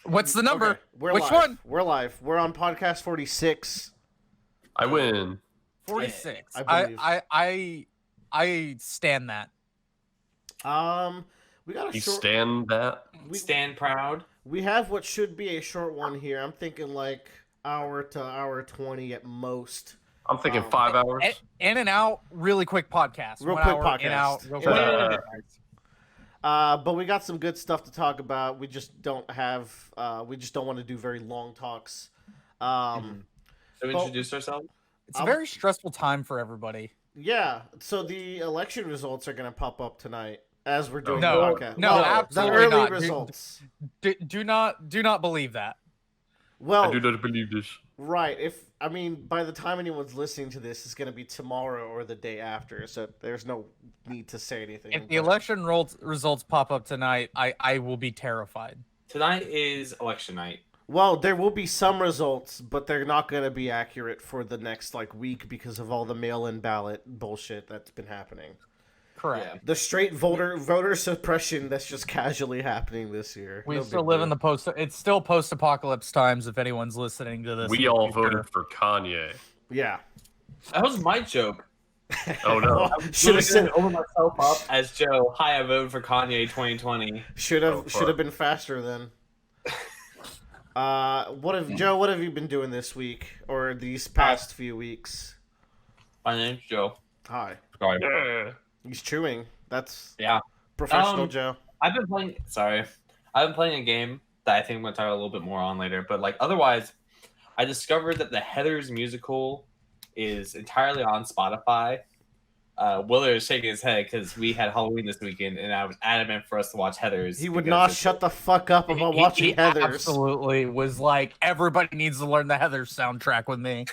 What's the number? Okay, we're Which live. one? We're live. We're on podcast 46. I win. 46. I believe. I stand that. We got a You short. stand that? Stand proud. We have what should be a short one here. I'm thinking like hour to hour 20 at most. I'm thinking 5 hours. In and out, really quick podcast. Real 1 quick hour, podcast. In out, real Yeah. quick. But we got some good stuff to talk about. We just don't have. We just don't want to do very long talks. So introduce ourselves. It's a very stressful time for everybody. Yeah. So the election results are going to pop up tonight as we're doing No, the podcast. no, the absolutely early not. results. Do not believe that. Well, I do not believe this. right. By the time anyone's listening to this, it's going to be tomorrow or the day after, so there's no need to say anything. If the election results pop up tonight, I will be terrified. Tonight is election night. Well, there will be some results, but they're not going to be accurate for the next week because of all the mail-in ballot bullshit that's been happening. Correct. Yeah. The straight voter suppression that's just casually happening this year. We No still big live deal. in the post. It's still post-apocalypse times. If anyone's listening to this, We all voted for Kanye. Yeah. That was my joke. Oh no. Should have said. Over myself up as Joe. Hi, I voted for Kanye 2020. Should fuck. have been faster then. What have you been doing this week or these past few weeks? My name's Joe. Hi. Sorry. Yeah. He's chewing. That's Yeah. professional Joe. I've been playing a game that I think I'm gonna talk a little bit more on later. But otherwise, I discovered that the Heathers musical is entirely on Spotify. Willer is shaking his head because we had Halloween this weekend, and I was adamant for us to watch Heathers. He would because not it's- shut the fuck up about watching He Heathers. absolutely was like, everybody needs to learn the Heathers soundtrack with me.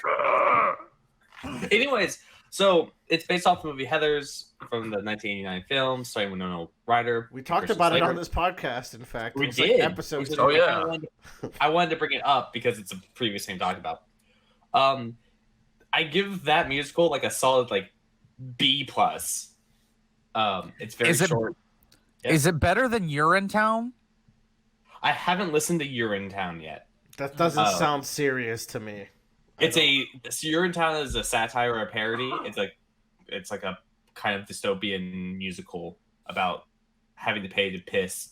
Anyways, so it's based off the movie Heathers from the 1989 film, starring Winona Ryder. We talked Christian about it Slater. on this podcast. In fact, We It was did. episode. Which is- Oh, yeah. I wanted to bring it up because it's a previous thing talked about. I give that musical a solid B plus. It's very short. Yeah. Is it better than Urinetown? I haven't listened to Urinetown yet. That doesn't sound serious to me. Urinetown is a satire or a parody. It's like a kind of dystopian musical about having to pay to piss.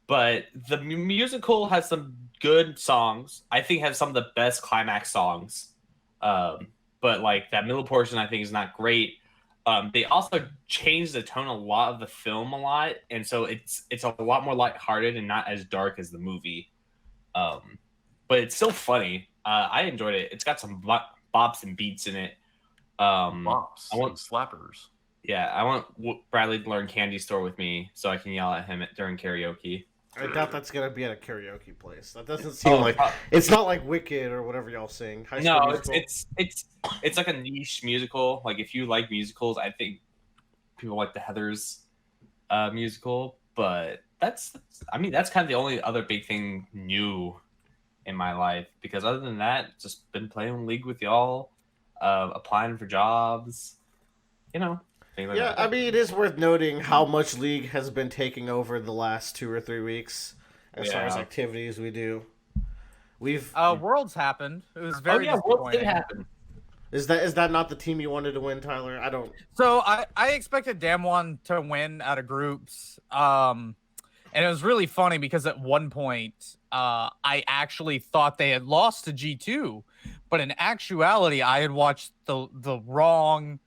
But the musical has some good songs. I think has some of the best climax songs. But that middle portion I think is not great. They also changed the tone a lot of the film a lot, and so it's a lot more lighthearted and not as dark as the movie. But it's still funny. I enjoyed it. It's got some bops and beats in it. Mops. I want slappers. Yeah, I want Bradley to learn Candy Store with me so I can yell at him during karaoke. I doubt that's gonna be at a karaoke place. That doesn't seem like it's not like Wicked or whatever y'all sing. High School No, Musical. it's like a niche musical. If you like musicals, I think people like the Heathers musical. But that's kind of the only other big thing new in my life, because other than that, just been playing League with y'all, applying for jobs, things like that. It is worth noting how much League has been taking over the last 2 or 3 weeks as far as Yeah. activities we do. We've Worlds happened. It was very Worlds disappointing. did happen. is that not the team you wanted to win, Tyler? I don't. So I expected Damwon to win out of groups. And it was really funny because at one point, I actually thought they had lost to G2, but in actuality, I had watched the wrong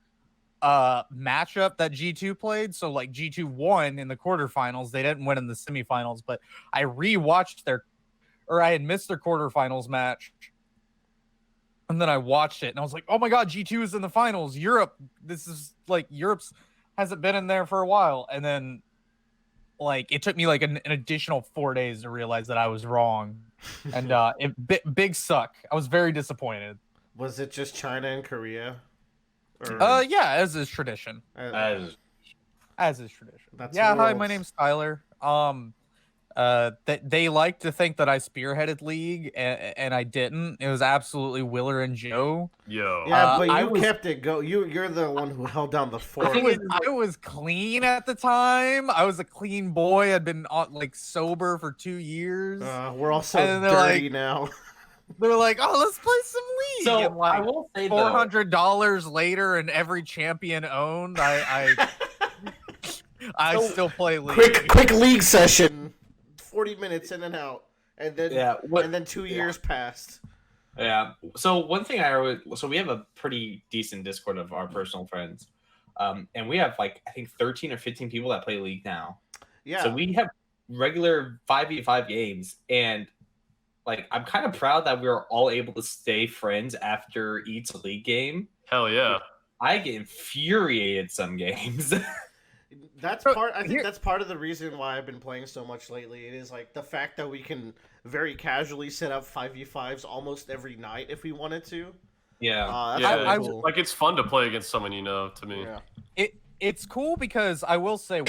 matchup that G2 played. So G2 won in the quarterfinals. They didn't win in the semifinals, but I rewatched I had missed their quarterfinals match. And then I watched it and I was like, oh my God, G2 is in the finals. Europe, this is Europe's hasn't been in there for a while. And then it took me an additional 4 days to realize that I was wrong. And big suck. I was very disappointed. Was it just China and Korea? Yeah, as is tradition. As is tradition. That's Hi, my Worlds. name's Tyler. They like to think that I spearheaded League, and I didn't. It was absolutely Willer and Joe. Yo. Yeah, but I you was- kept it go. You're the one who held down the fort. I was clean at the time. I was a clean boy. I'd been like sober for 2 years. We're all so And they're dirty like- now. They're like, "Oh, let's play some League." So and like I will say $400 later, and every champion owned. I So, still play League. Quick league session. 40 minutes in and out, and then Yeah. 2 years passed. Yeah. So one thing we have a pretty decent Discord of our personal friends, and we have like I think 13 or 15 people that play League now. Yeah. So we have regular 5v5 games, and like I'm kind of proud that we were all able to stay friends after each League game. Hell yeah. I get infuriated some games. That's So, part. I think here- that's part of the reason why I've been playing so much lately. It is like the fact that we can very casually set up 5v5s almost every night if we wanted to. Yeah. That's Yeah, really I- cool. Like it's fun to play against someone you know. To me. Yeah. It's cool because I will say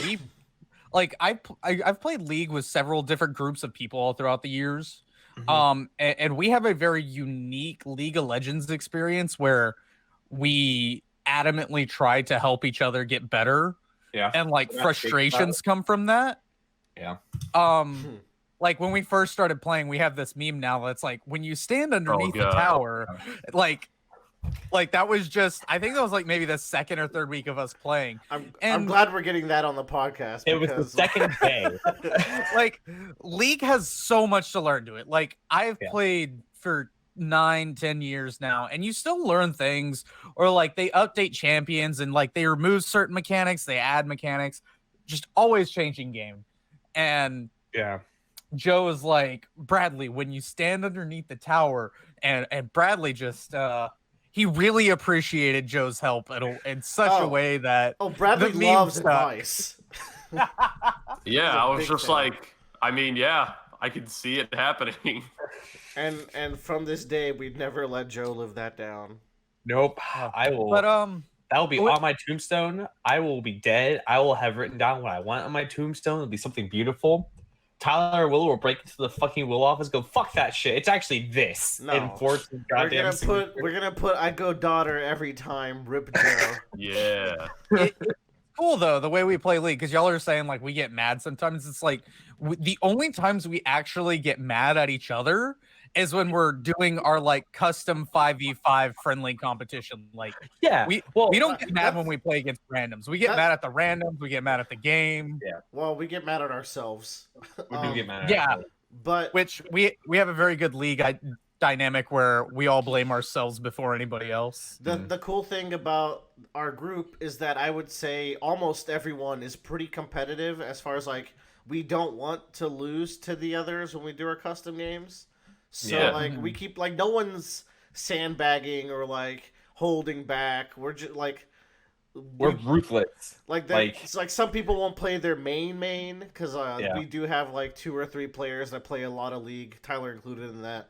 I've played League with several different groups of people all throughout the years. And we have a very unique League of Legends experience where we adamantly try to help each other get better. Yeah. And like Yeah, frustrations come from that. Yeah. Like when we first started playing, we have this meme now that's like when you stand underneath the God. tower, like that was just I think that was like maybe the second or third week of us playing. I'm And- glad we're getting that on the podcast. It was the because- second day. Like League has so much to learn to it. Like I've Yeah. played for 9-10 years now, and you still learn things, or like they update champions and like they remove certain mechanics, they add mechanics, just always changing game. And Yeah. Joe is like, Bradley, when you stand underneath the tower, and Bradley just he really appreciated Joe's help in such a Oh. way that Oh, Bradley the meme loves stuck. advice. Yeah, I was big just fan. like, I mean, yeah, I could see it happening. And from this day, we'd never let Joe live that down. Nope. I will. but That will be What- on my tombstone. I will be dead. I will have written down what I want on my tombstone. It'll be something beautiful. Tyler and Will will break into the fucking will office. Go fuck that shit. It's actually this. No. Enforce the We're goddamn. gonna put I go daughter every time. Rip Joe. Yeah. it's cool though the way we play League, because y'all are saying like we get mad sometimes. It's like the only times we actually get mad at each other is when we're doing our like custom 5v5 friendly competition. Like Yeah. we well, don't get mad that's- when we play against randoms. We get that- mad at the randoms. We get mad at the game. Well, we get mad at ourselves. we do get mad. At yeah. it. But Which we have a very good league dynamic where we all blame ourselves before anybody else. the cool thing about our group is that I would say almost everyone is pretty competitive as far as like we don't want to lose to the others when we do our custom games. So Yeah. like we keep like no one's sandbagging or like holding back. We're just like We're ruthless. like that. like- It's like some people won't play their main because Yeah. we do have like 2 or 3 players that play a lot of League. Tyler included in that.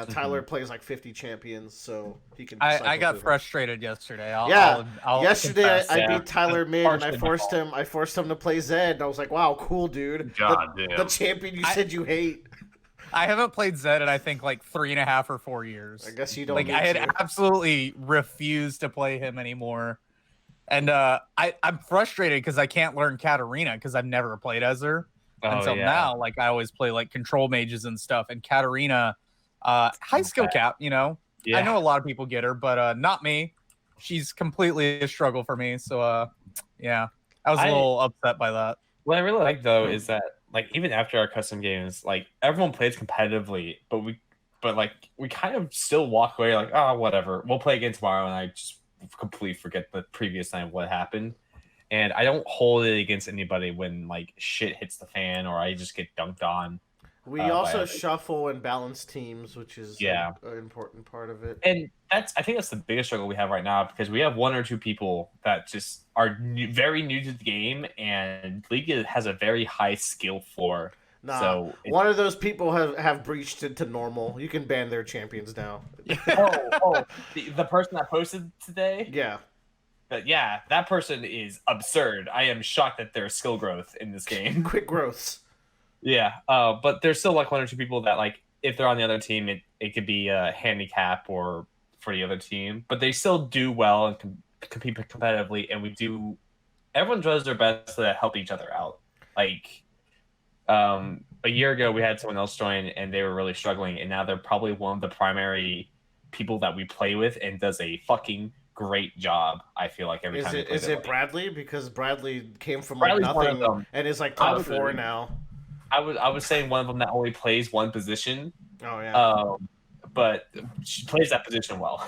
Tyler plays like 50 champions, so he can. I cycle got through them. frustrated yesterday. Yeah. Yesterday, confess. I yeah. beat Tyler mid, and I Partially forced him. I forced him to play Zed, and I was like, "Wow, cool, dude! God the damn. champion you I- said you hate." I haven't played Zed in I think like 3.5 or 4 years. I guess you don't. Like need I had to. absolutely refused to play him anymore, and I'm frustrated because I can't learn Katarina because I've never played as her until now. Like I always play like control mages and stuff, and Katarina, high skill cap. You know, Yeah. I know a lot of people get her, but not me. She's completely a struggle for me. So yeah, I was a little upset by that. What I really like though is that like even after our custom games, like everyone plays competitively, but we kind of still walk away like, oh, whatever. We'll play again tomorrow, and I just completely forget the previous night what happened. And I don't hold it against anybody when like shit hits the fan or I just get dunked on. We by also others. sure and balance teams, which is Yeah. an important part of it. And I think that's the biggest struggle we have right now because we have 1 or 2 people that just are very new to the game, and League has a very high skill floor. Nah, So one of those people have breached into normal. You can ban their champions now. the person that posted today, Yeah, that person is absurd. I am shocked at their skill growth in this game. quick growths. Yeah, but there's still like one or two people that like if they're on the other team, it could be a handicap or for the other team, but they still do well and compete competitively, and everyone does their best to help each other out. Like a year ago, we had someone else join, and they were really struggling, and now they're probably one of the primary people that we play with, and does a fucking great job. I feel like every time we play Is them. it Bradley? Because Bradley came from Bradley's like one of nothing them. and is like I top would- 4 now. I was saying one of them that only plays one position, Oh yeah. but she plays that position well.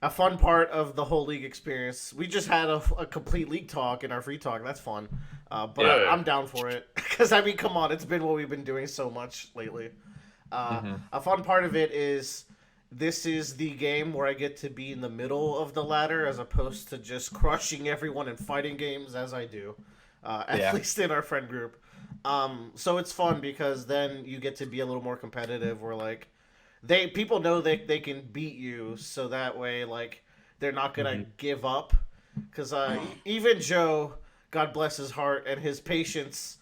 A fun part of the whole league experience. We just had a complete league talk in our free talk. That's fun. But Yeah. I'm down for it because I mean, come on, it's been what we've been doing so much lately. A fun part of it is this is the game where I get to be in the middle of the ladder as opposed to just crushing everyone in fighting games as I do, at least in our friend group. So it's fun because then you get to be a little more competitive. Where like people know they can beat you, so that way like they're not gonna give up. Because even Joe, God bless his heart and his patience,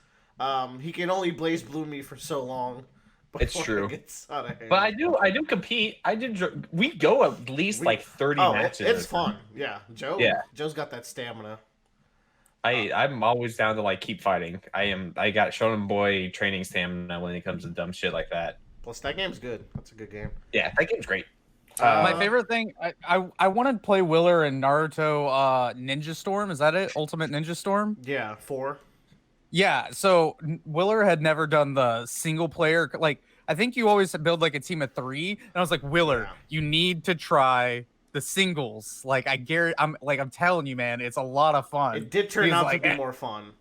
he can only blaze blue me for so long. It's before true. it gets out of hand. But I do compete. We go at least like 30 matches. It's fun. Yeah, Joe's got that stamina. I'm always down to like keep fighting. I got Shonen Boy training stamina when it comes to dumb shit like that. Plus, that game's good. That's a good game. Yeah, that game's great. My favorite thing, I want to play Willer and Naruto Ninja Storm. Is that it? Ultimate Ninja Storm? Yeah, 4. Yeah, so Willer had never done the single player. Like, I think you always build like a team of 3. And I was like, Willer, you need to try the singles. Like, I'm telling you, man, it's a lot of fun. It did turn out to be more fun.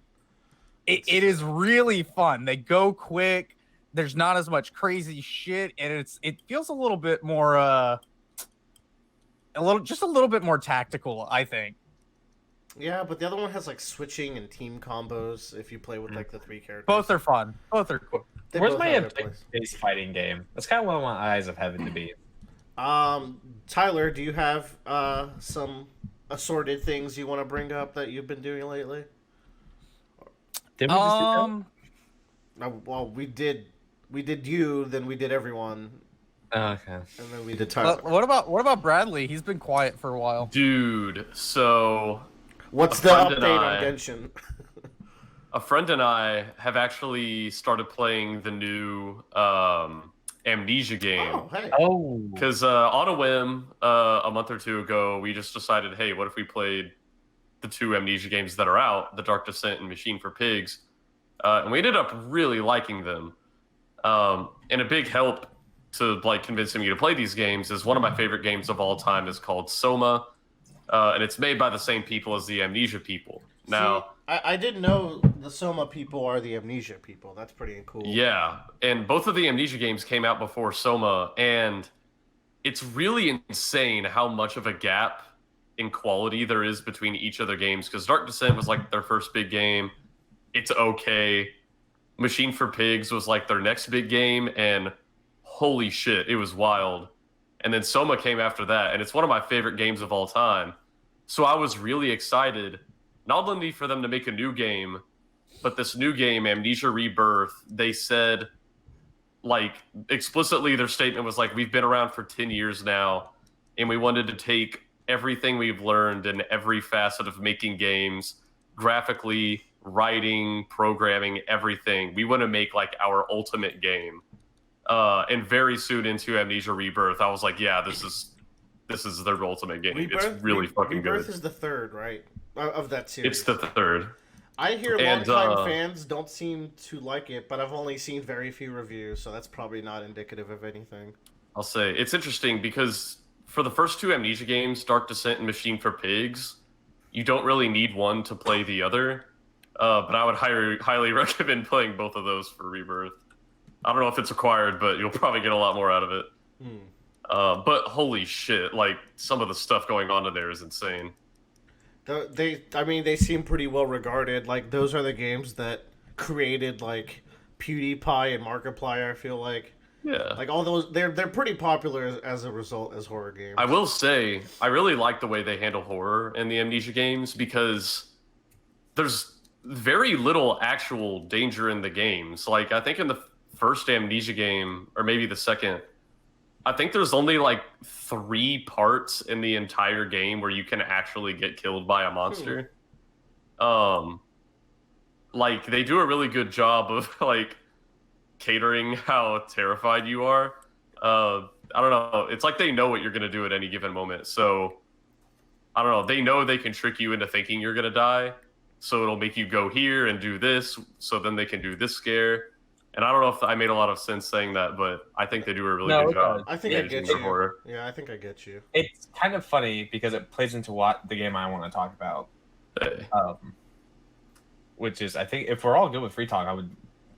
It is really fun. They go quick. There's not as much crazy shit, and it feels a little bit more a little bit more tactical, I think. Yeah, but the other one has like switching and team combos if you play with like the 3 characters. Both are fun. Both are cool. Where's my base fighting game? That's kind of one of my eyes of heaven to be. Tyler, do you have some assorted things you want to bring up that you've been doing lately? Did we just do that? Well, we did you, then we did everyone, Oh, okay. and then we did Tyler. What about Bradley? He's been quiet for a while. Dude, so What's the update on Genshin? a friend and I have actually started playing the new Amnesia game. Oh, hey. Oh. Because on a whim, a month or two ago, we just decided, hey, what if we played the 2 Amnesia games that are out, The Dark Descent and Machine for Pigs? And we ended up really liking them. And a big help to like convincing me to play these games is one of my favorite games of all time is called Soma. And it's made by the same people as the Amnesia people. Now, See, I didn't know the Soma people are the Amnesia people. That's pretty cool. yeah, and both of the Amnesia games came out before Soma, and it's really insane how much of a gap in quality there is between each of their games. Because Dark Descent was like their first big game. It's okay. Machine for Pigs was like their next big game, and holy shit, it was wild. And then Soma came after that, and it's one of my favorite games of all time. So I was really excited, not only for them to make a new game, but this new game, Amnesia Rebirth, they said, like, explicitly their statement was like, we've been around for 10 years now, and we wanted to take everything we've learned in every facet of making games, graphically, writing, programming, everything. We want to make, like, our ultimate game. And very soon into Amnesia Rebirth, I was like, yeah, this is their ultimate game. It's really fucking good. Rebirth is the third, right, of that series. It's the third. I hear longtime fans don't seem to like it, but I've only seen very few reviews, so that's probably not indicative of anything. I'll say it's interesting because for the first 2 Amnesia games, Dark Descent and Machine for Pigs, you don't really need one to play the other. But I would highly recommend playing both of those for Rebirth. I don't know if it's required, but you'll probably get a lot more out of it. But holy shit, like, some of the stuff going on in there is insane. They seem pretty well regarded. Like, those are the games that created, like, PewDiePie and Markiplier, I feel like. Yeah. Like, all those, they're pretty popular as a result as horror games. I will say, I really like the way they handle horror in the Amnesia games because there's very little actual danger in the games. Like, I think in the first Amnesia game, or maybe the second, I think there's only like 3 parts in the entire game where you can actually get killed by a monster. Like, they do a really good job of like catering how terrified you are. I don't know. It's like they know what you're gonna do at any given moment. So I don't know. They know they can trick you into thinking you're gonna die. So it'll make you go here and do this. So then they can do this scare. And I don't know if I made a lot of sense saying that, but I think they do a really good job. I think I get you. Horror. Yeah, I think I get you. It's kind of funny because it plays into what the game I want to talk about. Hey. Which is, I think, if we're all good with free talk, I would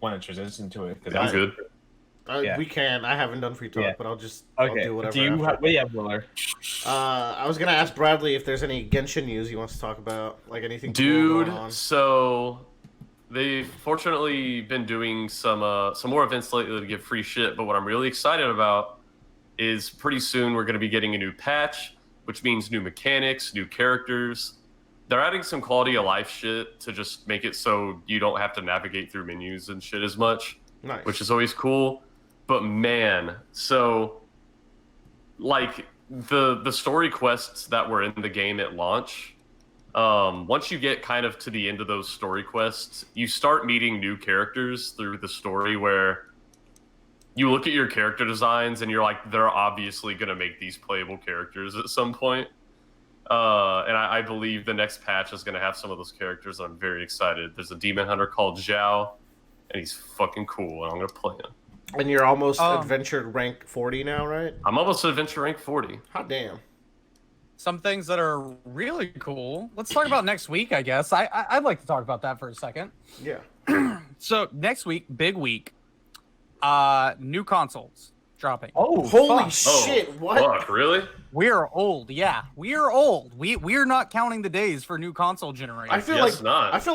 want to transition to it. I'm good. We can. I haven't done free talk, but I'll do whatever. Do you have, what do you have, Willer? I was gonna ask Bradley if there's any Genshin news he wants to talk about, like anything. Dude, cool going on. so they've fortunately been doing some more events lately to give free shit. But what I'm really excited about is pretty soon we're going to be getting a new patch, which means new mechanics, new characters. They're adding some quality of life shit to just make it so you don't have to navigate through menus and shit as much, Nice. which is always cool. But man, so like the story quests that were in the game at launch, once you get kind of to the end of those story quests, you start meeting new characters through the story where you look at your character designs and you're like, they're obviously going to make these playable characters at some point. And I believe the next patch is going to have some of those characters. I'm very excited. There's a demon hunter called Zhao, and he's fucking cool, and I'm going to play him. And you're almost adventure rank 40 now, right? I'm almost at adventure rank 40. Hot damn. Some things that are really cool. Let's talk about next week, I guess. I'd like to talk about that for a second. Yeah. So next week, big week. New consoles dropping. Oh, holy shit! What? Fuck, really? We are old. Yeah, we are old. We're not counting the days for new console generation. I feel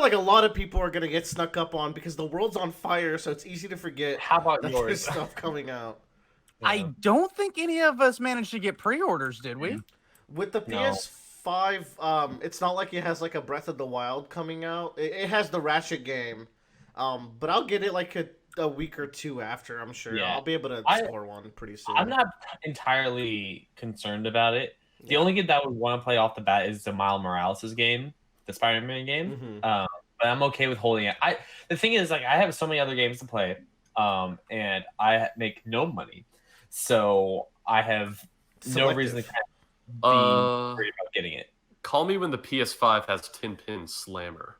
like a lot of people are gonna get snuck up on because the world's on fire, so it's easy to forget. How about that yours? there's stuff coming out. I don't think any of us managed to get pre-orders, did we? With the PS5, it's not like it has like a Breath of the Wild coming out. It has the Ratchet game, but I'll get it like a week or two after. I'm sure I'll be able to score one pretty soon. I'm not entirely concerned about it. The only game that I would want to play off the bat is the Miles Morales' game, the Spider-Man game. But I'm okay with holding it. The thing is, like, I have so many other games to play, and I make no money, so I have no reason to kind of be worried about getting it. Call me when the PS5 has 10-pin slammer.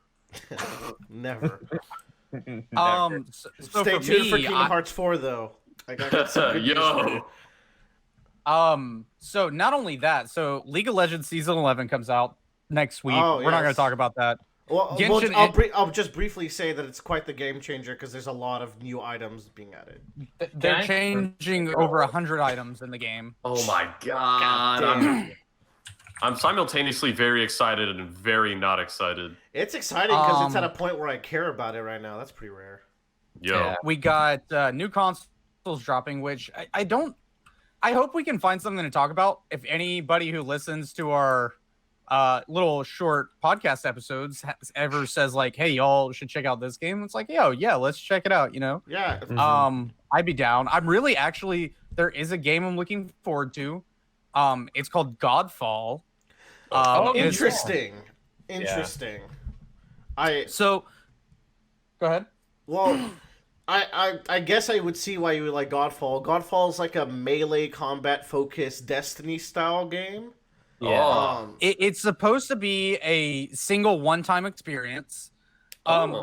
Never. So Stay for tuned me, for Kingdom Hearts 4, though. I got some good news for you. So not only that, so League of Legends Season 11 comes out next week. Oh, We're not going to yes. talk about that. Well, Genshin, I'll just briefly say that it's quite the game changer because there's a lot of new items being added. They're changing over 100 items in the game. Oh my god. I'm simultaneously very excited and very not excited. It's exciting because it's at a point where I care about it right now. That's pretty rare. Yo. Yeah. We got new consoles dropping, which I hope we can find something to talk about. If anybody who listens to our little short podcast episodes ever says like, hey, y'all should check out this game, it's like, yeah, let's check it out, you know? Yeah. I'd be down. I'm really there is a game I'm looking forward to. It's called Godfall. Interesting. Interesting. So go ahead. Well, I guess I would see why you would like Godfall. Godfall is like a melee combat focused Destiny style game. Yeah. It's supposed to be a single one-time experience,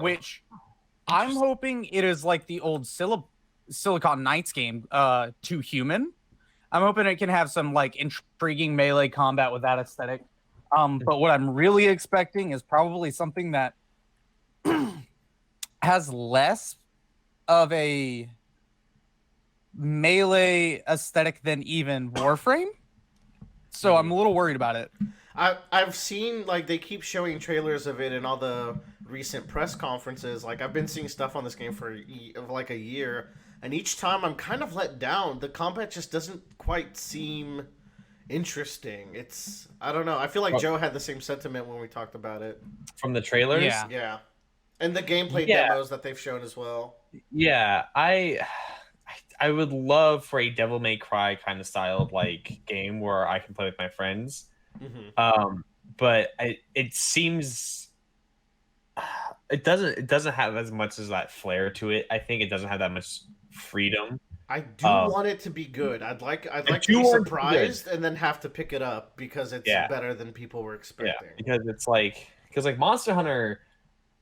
which I'm hoping it is like the old Silicon Knights game, to human. I'm hoping it can have some like intriguing melee combat with that aesthetic. But what I'm really expecting is probably something that has less of a melee aesthetic than even Warframe. So I'm a little worried about it. I've seen like they keep showing trailers of it in all the recent press conferences. Like I've been seeing stuff on this game for like a year, and each time I'm kind of let down. The combat just doesn't quite seem interesting. I don't know. I feel like Joe had the same sentiment when we talked about it. From the trailers? Yeah. Yeah. And the gameplay demos that they've shown as well. Yeah, I would love for a Devil May Cry kind of style like game where I can play with my friends. But it seems it doesn't have as much as that flair to it. I think it doesn't have that much freedom. I do want it to be good. I'd like to be surprised and then have to pick it up because it's better than people were expecting. Yeah, because like Monster Hunter,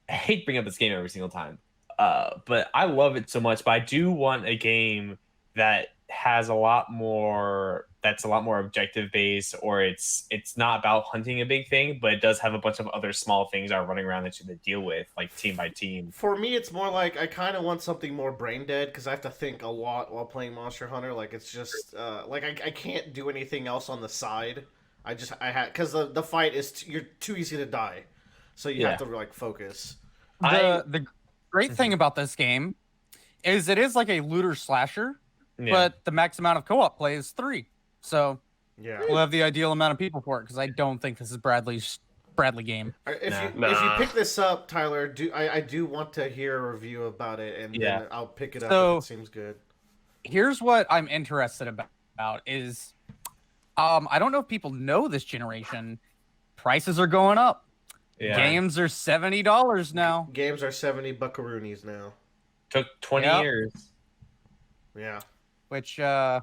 I hate bringing up this game every single time. But I love it so much. But I do want a game that has a lot more objective based, or it's not about hunting a big thing, but it does have a bunch of other small things that are running around that you have to deal with, like team by team. For me, it's more like I kind of want something more brain dead because I have to think a lot while playing Monster Hunter. Like it's just like I can't do anything else on the side. Because the fight is you're too easy to die, so you have to like focus. The great thing about this game is it is like a looter slasher, but the max amount of co-op play is 3. So we'll have the ideal amount of people for it because I don't think this is Bradley game. If you pick this up, Tyler, I do want to hear a review about it, and then I'll pick it up if it seems good. Here's what I'm interested about is I don't know if people know this generation. Prices are going up. Yeah. Games are $70 now. Games are 70 buckaroonies now. Took 20 years. Yeah. Which it's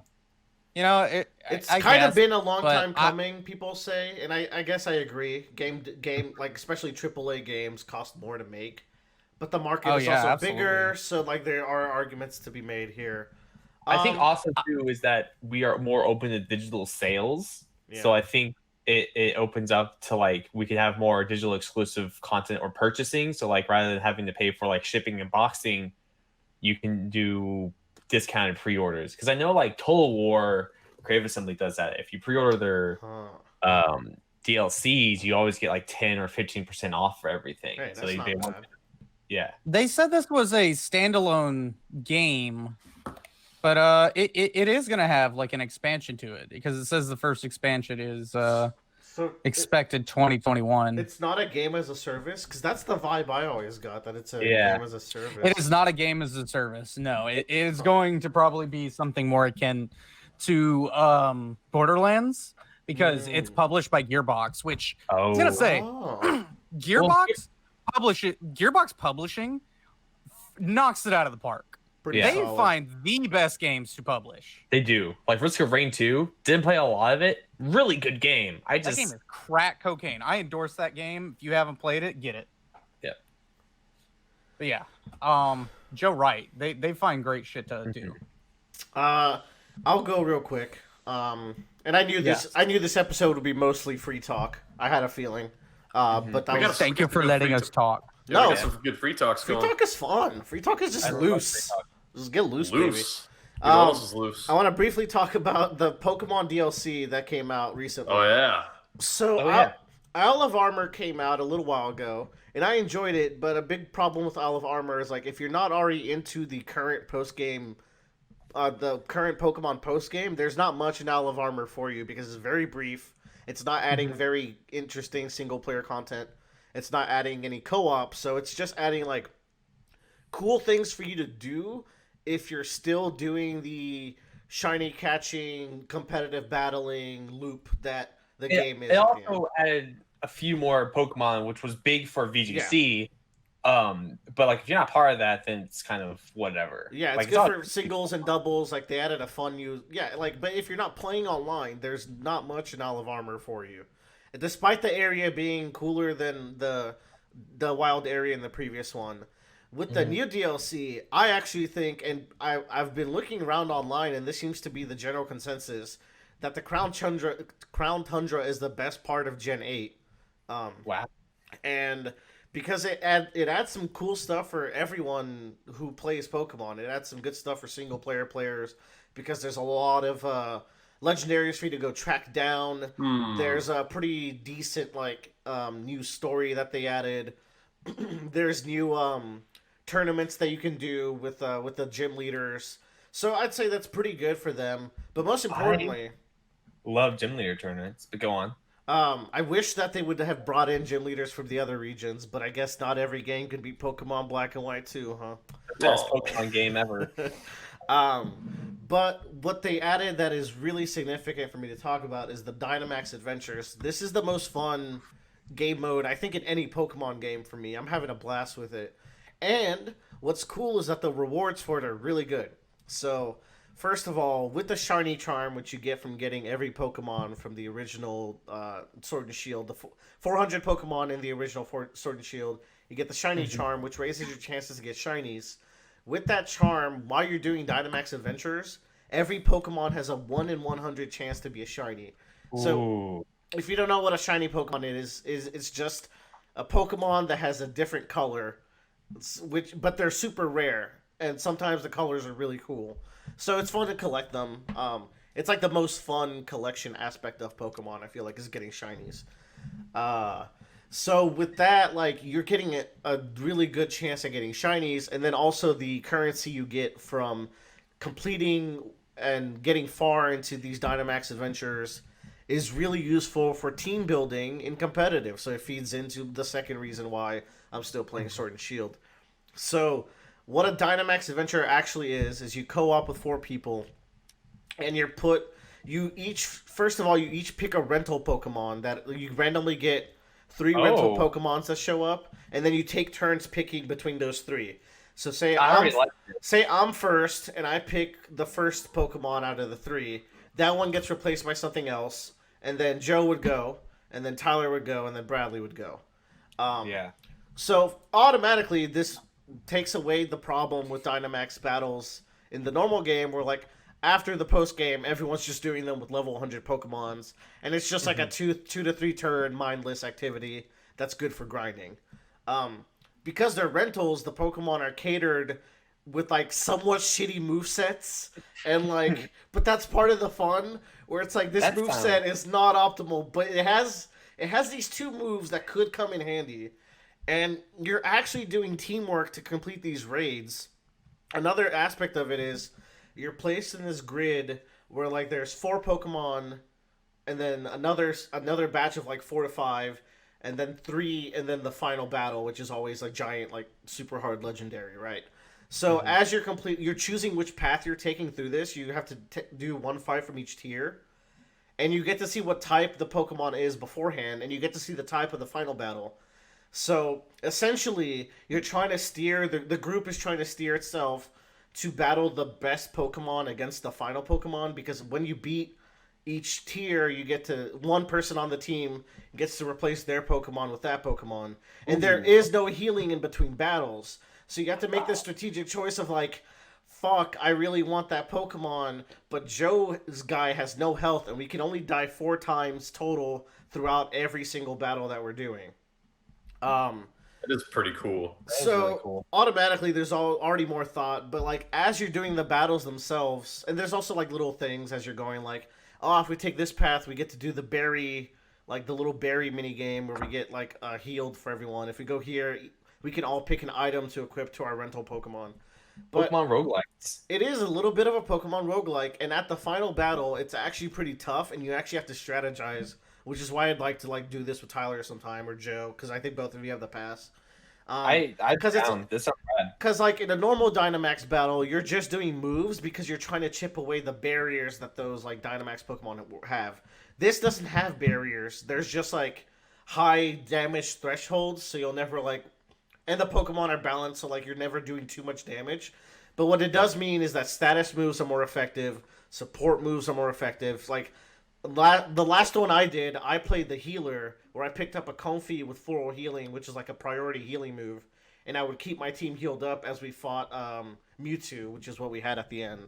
kind of been a long time coming, people say, and I guess I agree. Game like especially AAA games cost more to make, but the market is also bigger, so like there are arguments to be made here. I think also too is that we are more open to digital sales, so I think it opens up to like we can have more digital exclusive content or purchasing. So like rather than having to pay for like shipping and boxing, you can do discounted pre-orders, because I know like Total War Crave Assembly does that. If you pre-order their DLCs, you always get like 10 or 15% off for everything. Hey, so they said this was a standalone game, but it is gonna have like an expansion to it, because it says the first expansion is expected 2021. It's not a game as a service, because that's the vibe I always got, that it's a game as a service. It is not a game as a service. No, it is going to probably be something more akin to Borderlands, because it's published by Gearbox, which I was gonna say Gearbox Publishing knocks it out of the park. They find the best games to publish. They do. Like Risk of Rain 2, didn't play a lot of it. Really good game. That game is crack cocaine. I endorse that game. If you haven't played it, get it. Yeah. But yeah, Joe Wright, they find great shit to do. I'll go real quick. And I knew this episode would be mostly free talk. I had a feeling. But thank you for letting us talk. No, some good free talks going. Free talk is fun. Free talk is just loose. Just get loose, baby. What else is loose? I want to briefly talk about the Pokemon DLC that came out recently. Oh yeah. So Isle of Armor came out a little while ago, and I enjoyed it. But a big problem with Isle of Armor is like if you're not already into the current Pokemon post game, there's not much in Isle of Armor for you because it's very brief. It's not adding very interesting single player content. It's not adding any co-op, so it's just adding like cool things for you to do if you're still doing the shiny catching, competitive battling loop that the game is. It also added a few more Pokemon, which was big for VGC. But like if you're not part of that, then it's kind of whatever. Yeah, it's like, good for singles and doubles. Like they added a fun new but if you're not playing online, there's not much in Isle of Armor for you. Despite the area being cooler than the wild area in the previous one. With the new DLC, I actually think, and I've been looking around online, and this seems to be the general consensus, that the Crown Tundra is the best part of Gen 8. Wow. And because it adds some cool stuff for everyone who plays Pokemon. It adds some good stuff for single player players, because there's a lot of legendaries for you to go track down. There's a pretty decent new story that they added. There's new tournaments that you can do with the gym leaders. So I'd say that's pretty good for them. But most importantly, love gym leader tournaments. But go on. I wish that they would have brought in gym leaders from the other regions, but I guess not every game can beat Pokemon Black and White too, huh? Best Oh. Pokemon game ever. But what they added that is really significant for me to talk about is the Dynamax Adventures. This is the most fun game mode, I think, in any Pokemon game for me. I'm having a blast with it. And what's cool is that the rewards for it are really good. So, first of all, with the Shiny Charm, which you get from getting every Pokemon from the original Sword and Shield, the 400 Pokemon in the original Sword and Shield, you get the Shiny Charm, which raises your chances to get Shinies. With that charm, while you're doing Dynamax Adventures, every Pokemon has a 1 in 100 chance to be a Shiny. So, Ooh. if you don't know what a Shiny Pokemon is it's just a Pokemon that has a different color, but they're super rare, and sometimes the colors are really cool. So it's fun to collect them. It's like the most fun collection aspect of Pokemon, I feel like, is getting Shinies. So with that, like, you're getting a really good chance at getting Shinies, and then also the currency you get from completing and getting far into these Dynamax Adventures is really useful for team building in competitive. So it feeds into the second reason why I'm still playing Sword and Shield. So what a Dynamax Adventure actually is you co-op with 4 people, and you each pick a rental Pokemon that you randomly get 3 rental Pokemons that show up, and then you take turns picking between those 3. So say I'm first, and I pick the first Pokemon out of the 3. That one gets replaced by something else, and then Joe would go, and then Tyler would go, and then Bradley would go. Yeah. So automatically, this takes away the problem with Dynamax battles in the normal game, where like after the post game, everyone's just doing them with level 100 Pokemons, and it's just like a 2 to 3 turn mindless activity that's good for grinding. Because they're rentals, the Pokemon are catered with like somewhat shitty movesets, and like, but that's part of the fun, where it's like this moveset is not optimal, but it has these 2 moves that could come in handy, and you're actually doing teamwork to complete these raids. Another aspect of it is you're placed in this grid where like there's 4 Pokemon, and then another batch of like 4 to 5, and then 3, and then the final battle, which is always like giant, like super hard legendary, right? So as you're choosing which path you're taking through this. You have to do 1 fight from each tier, and you get to see what type the Pokemon is beforehand, and you get to see the type of the final battle. So essentially, you're trying to steer the group is trying to steer itself to battle the best Pokemon against the final Pokemon, because when you beat each tier, you get to one person on the team gets to replace their Pokemon with that Pokemon, and there is no healing in between battles. So you have to make this strategic choice of like, fuck, I really want that Pokemon, but Joe's guy has no health, and we can only die 4 times total throughout every single battle that we're doing. It is pretty cool. So really cool. Automatically, there's already more thought, but like as you're doing the battles themselves, and there's also like little things as you're going, like, oh, if we take this path, we get to do the berry, like the little berry mini game where we get like healed for everyone. If we go here, we can all pick an item to equip to our rental Pokemon. But Pokemon roguelikes. it is a little bit of a Pokemon roguelike, and at the final battle, it's actually pretty tough, and you actually have to strategize, which is why I'd like to like do this with Tyler sometime, or Joe, because I think both of you have the pass. I down. This sounds bad. Because like in a normal Dynamax battle, you're just doing moves because you're trying to chip away the barriers that those like Dynamax Pokemon have. This doesn't have barriers. There's just like high damage thresholds, so you'll never like, and the Pokemon are balanced, so like you're never doing too much damage. But what it does mean is that status moves are more effective, support moves are more effective. Like the last one I did, I played the healer, where I picked up a Comfey with floral healing, which is like a priority healing move, and I would keep my team healed up as we fought Mewtwo, which is what we had at the end.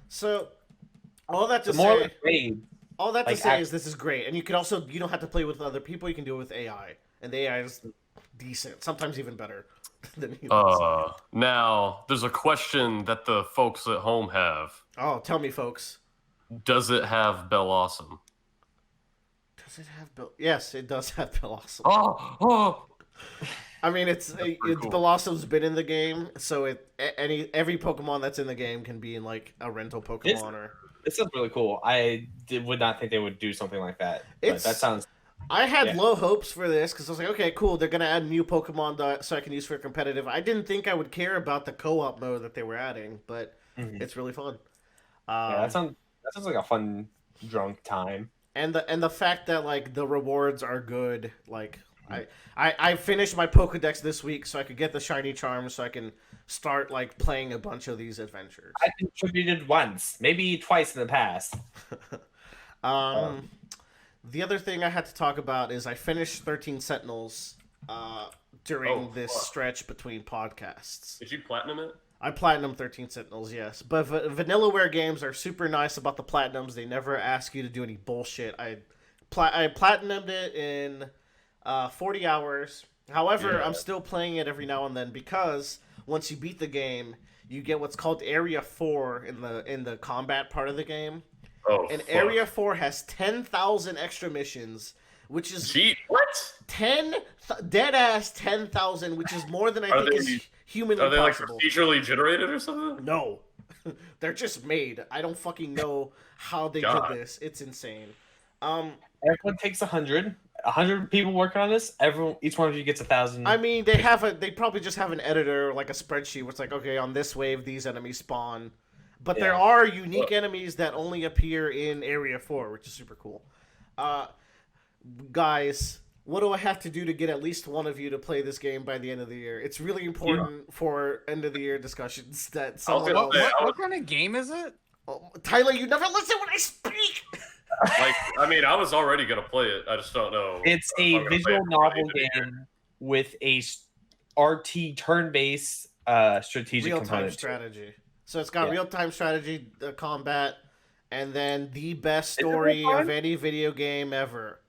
So all that to say is this is great, and you don't have to play with other people. You can do it with AI, and the AI is decent, sometimes even better than humans. Now there's a question that the folks at home have. Oh, tell me, folks. Does it have Bellossom? Does it have Bill? Yes, it does have Bellossom. Oh! I mean, Bellossom's been in the game, so every Pokemon that's in the game can be in like a rental Pokemon. This sounds really cool. I would not think they would do something like that. But that sounds. I had Yeah. low hopes for this because I was like, okay, cool. They're gonna add new Pokemon so I can use for competitive. I didn't think I would care about the co-op mode that they were adding, but Mhm. it's really fun. Yeah, Um, that sounds like a fun drunk time. and the fact that like the rewards are good. Like Mhm. I finished my Pokedex this week so I could get the shiny charms so I can start like playing a bunch of these adventures. I contributed once, maybe twice in the past. Um, the other thing I had to talk about is I finished 13 Sentinels during Oh, this fuck. stretch between podcasts. Did you platinum it? I platinum 13 Sentinels, yes. But Vanillaware games are super nice about the platinums. They never ask you to do any bullshit. I platinumed it in 40 hours. However, Yeah. I'm still playing it every now and then because once you beat the game, you get what's called Area 4 in the combat part of the game. Oh, And fuck. Area 4 has 10,000 extra missions, which is Gee, what? dead ass 10,000, which is more than I Are think they- is humanly Are they like possible. procedurally generated or something? No. They're just made. I don't fucking know how they God. did this. It's insane. Everyone takes 100. 100 people working on this. Each one of you gets 1,000. I mean, they probably just have an editor, like a spreadsheet, where it's like, okay, on this wave, these enemies spawn. But there Yeah. are unique enemies that only appear in Area 4, which is super cool. Guys, what do I have to do to get at least one of you to play this game by the end of the year? It's really important for end of the year discussions that someone gonna else... say- What kind of game is it? Oh, Tyler, you never listen when I speak! Like, I mean, I was already gonna play it. I just don't know. It's if a I'm gonna play visual it by the novel end of the year. game with a RT turn-based strategic Real-time component. strategy. So it's got Yeah. real-time strategy, combat, and then the best it story fun? of any video game ever.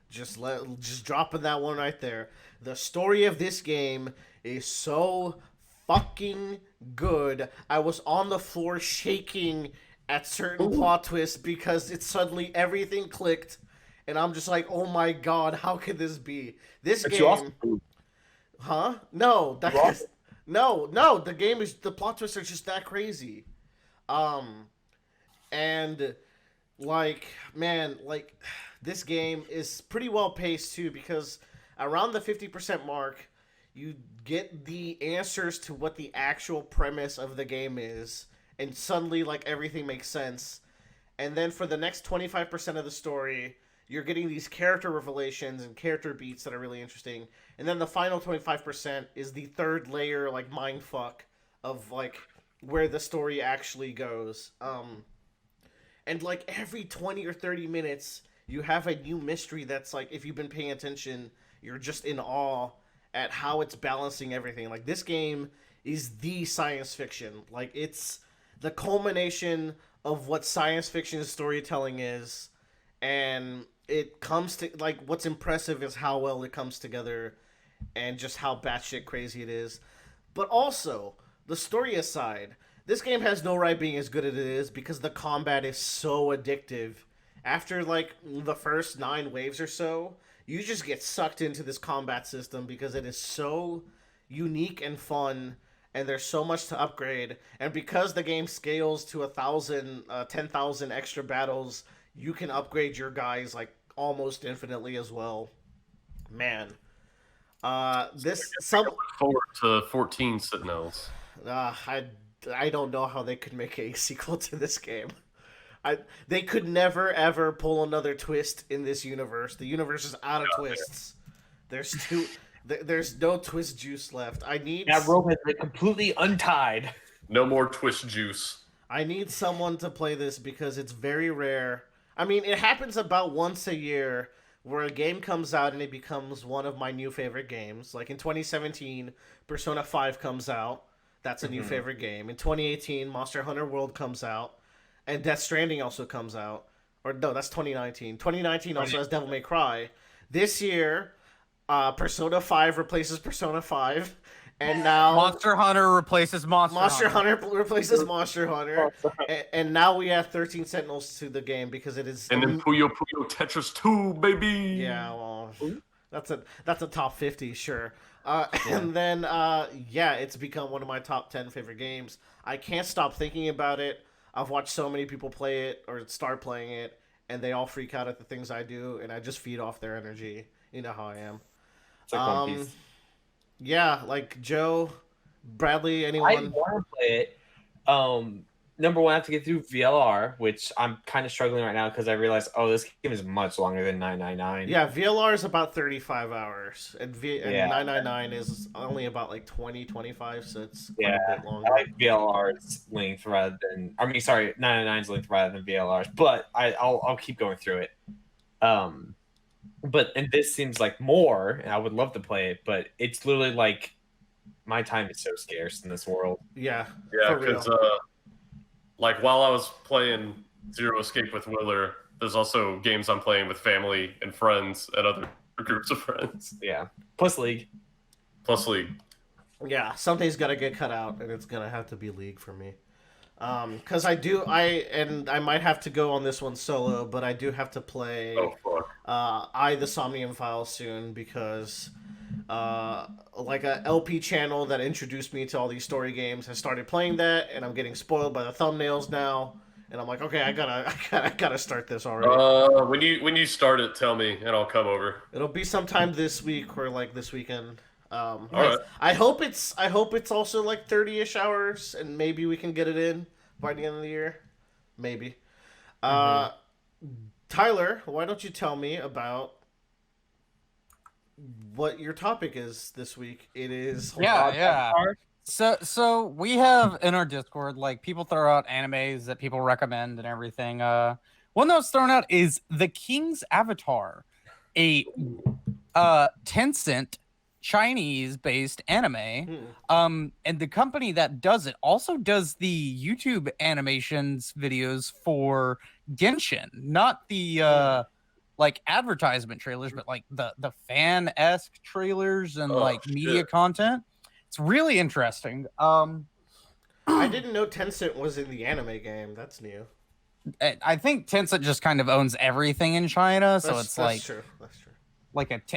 Just dropping that one right there. The story of this game is so fucking good. I was on the floor shaking at certain plot twists because it suddenly everything clicked, and I'm just like, oh my god, how could this be? This But game, you also huh? No, You also- no. The plot twists are just that crazy. And like, man, like this game is pretty well paced too because around the 50% mark, you get the answers to what the actual premise of the game is, and suddenly like everything makes sense. And then for the next 25% of the story, you're getting these character revelations and character beats that are really interesting. And then the final 25% is the third layer like mind fuck of like where the story actually goes. And like every 20 or 30 minutes, you have a new mystery that's like, if you've been paying attention, you're just in awe at how it's balancing everything. Like this game is the science fiction. Like it's the culmination of what science fiction storytelling is, and it comes to like what's impressive is how well it comes together and just how batshit crazy it is. But also, the story aside, this game has no right being as good as it is because the combat is so addictive. After like the first 9 waves or so, you just get sucked into this combat system because it is so unique and fun, and there's so much to upgrade. And because the game scales to 10,000 extra battles, you can upgrade your guys like almost infinitely as well. Man, Look forward to 14 Sentinels. I don't know how they could make a sequel to this game. They could never ever pull another twist in this universe. The universe is out of twists. There's no twist juice left. that rope has been completely untied. No more twist juice. I need someone to play this because it's very rare. I mean, it happens about once a year where a game comes out and it becomes one of my new favorite games. Like in 2017, Persona 5 comes out. That's a new favorite game. In 2018, Monster Hunter World comes out. And Death Stranding also comes out. Or no, that's 2019. 2019 also has Devil May Cry. This year, Persona 5 replaces Persona 5. And now Monster Hunter replaces Monster Hunter. Hunter replaces Monster Hunter. And now we have 13 Sentinels to the game because it is... And then Puyo Puyo Tetris 2, baby. Yeah, well, that's a top 50, sure. And then, it's become one of my top 10 favorite games. I can't stop thinking about it. I've watched so many people play it or start playing it, and they all freak out at the things I do, and I just feed off their energy. You know how I am. It's like One Piece. Yeah, like Joe, Bradley, I anyone? want to play it. Number one, I have to get through VLR, which I'm kind of struggling right now because I realized, this game is much longer than 999. Yeah, VLR is about 35 hours, and Yeah. 999 is only about like 20-25, so it's quite a bit longer. I like VLR's length rather than, 999's length rather than VLR's, but I'll keep going through it. But and this seems like more, and I would love to play it, but it's literally like my time is so scarce in this world. Yeah, Yeah, for real. because like while I was playing Zero Escape with Willer, there's also games I'm playing with family and friends and other groups of friends. Yeah. Plus League. Yeah, something's gotta get cut out, and it's gonna have to be League for me. Because I might have to go on this one solo, but I do have to play Oh fuck. the Somnium File soon because like a LP channel that introduced me to all these story games has started playing that, and I'm getting spoiled by the thumbnails now, and I'm like, okay, I gotta start this already. When you start it, tell me and I'll come over. It'll be sometime this week or like this weekend. All right. I hope it's also like 30-ish hours, and maybe we can get it in by the end of the year. Maybe. Tyler, why don't you tell me about what your topic is this week? It is Yeah. So we have in our Discord, like, people throw out animes that people recommend and everything. One that was thrown out is The King's Avatar, a Tencent Chinese-based anime. And the company that does it also does the YouTube animations videos for Genshin, not the like advertisement trailers, but like the fan-esque trailers and media content. It's really interesting. I didn't know Tencent was in the anime game. That's new. I think Tencent just kind of owns everything in China, so That's true. That's true.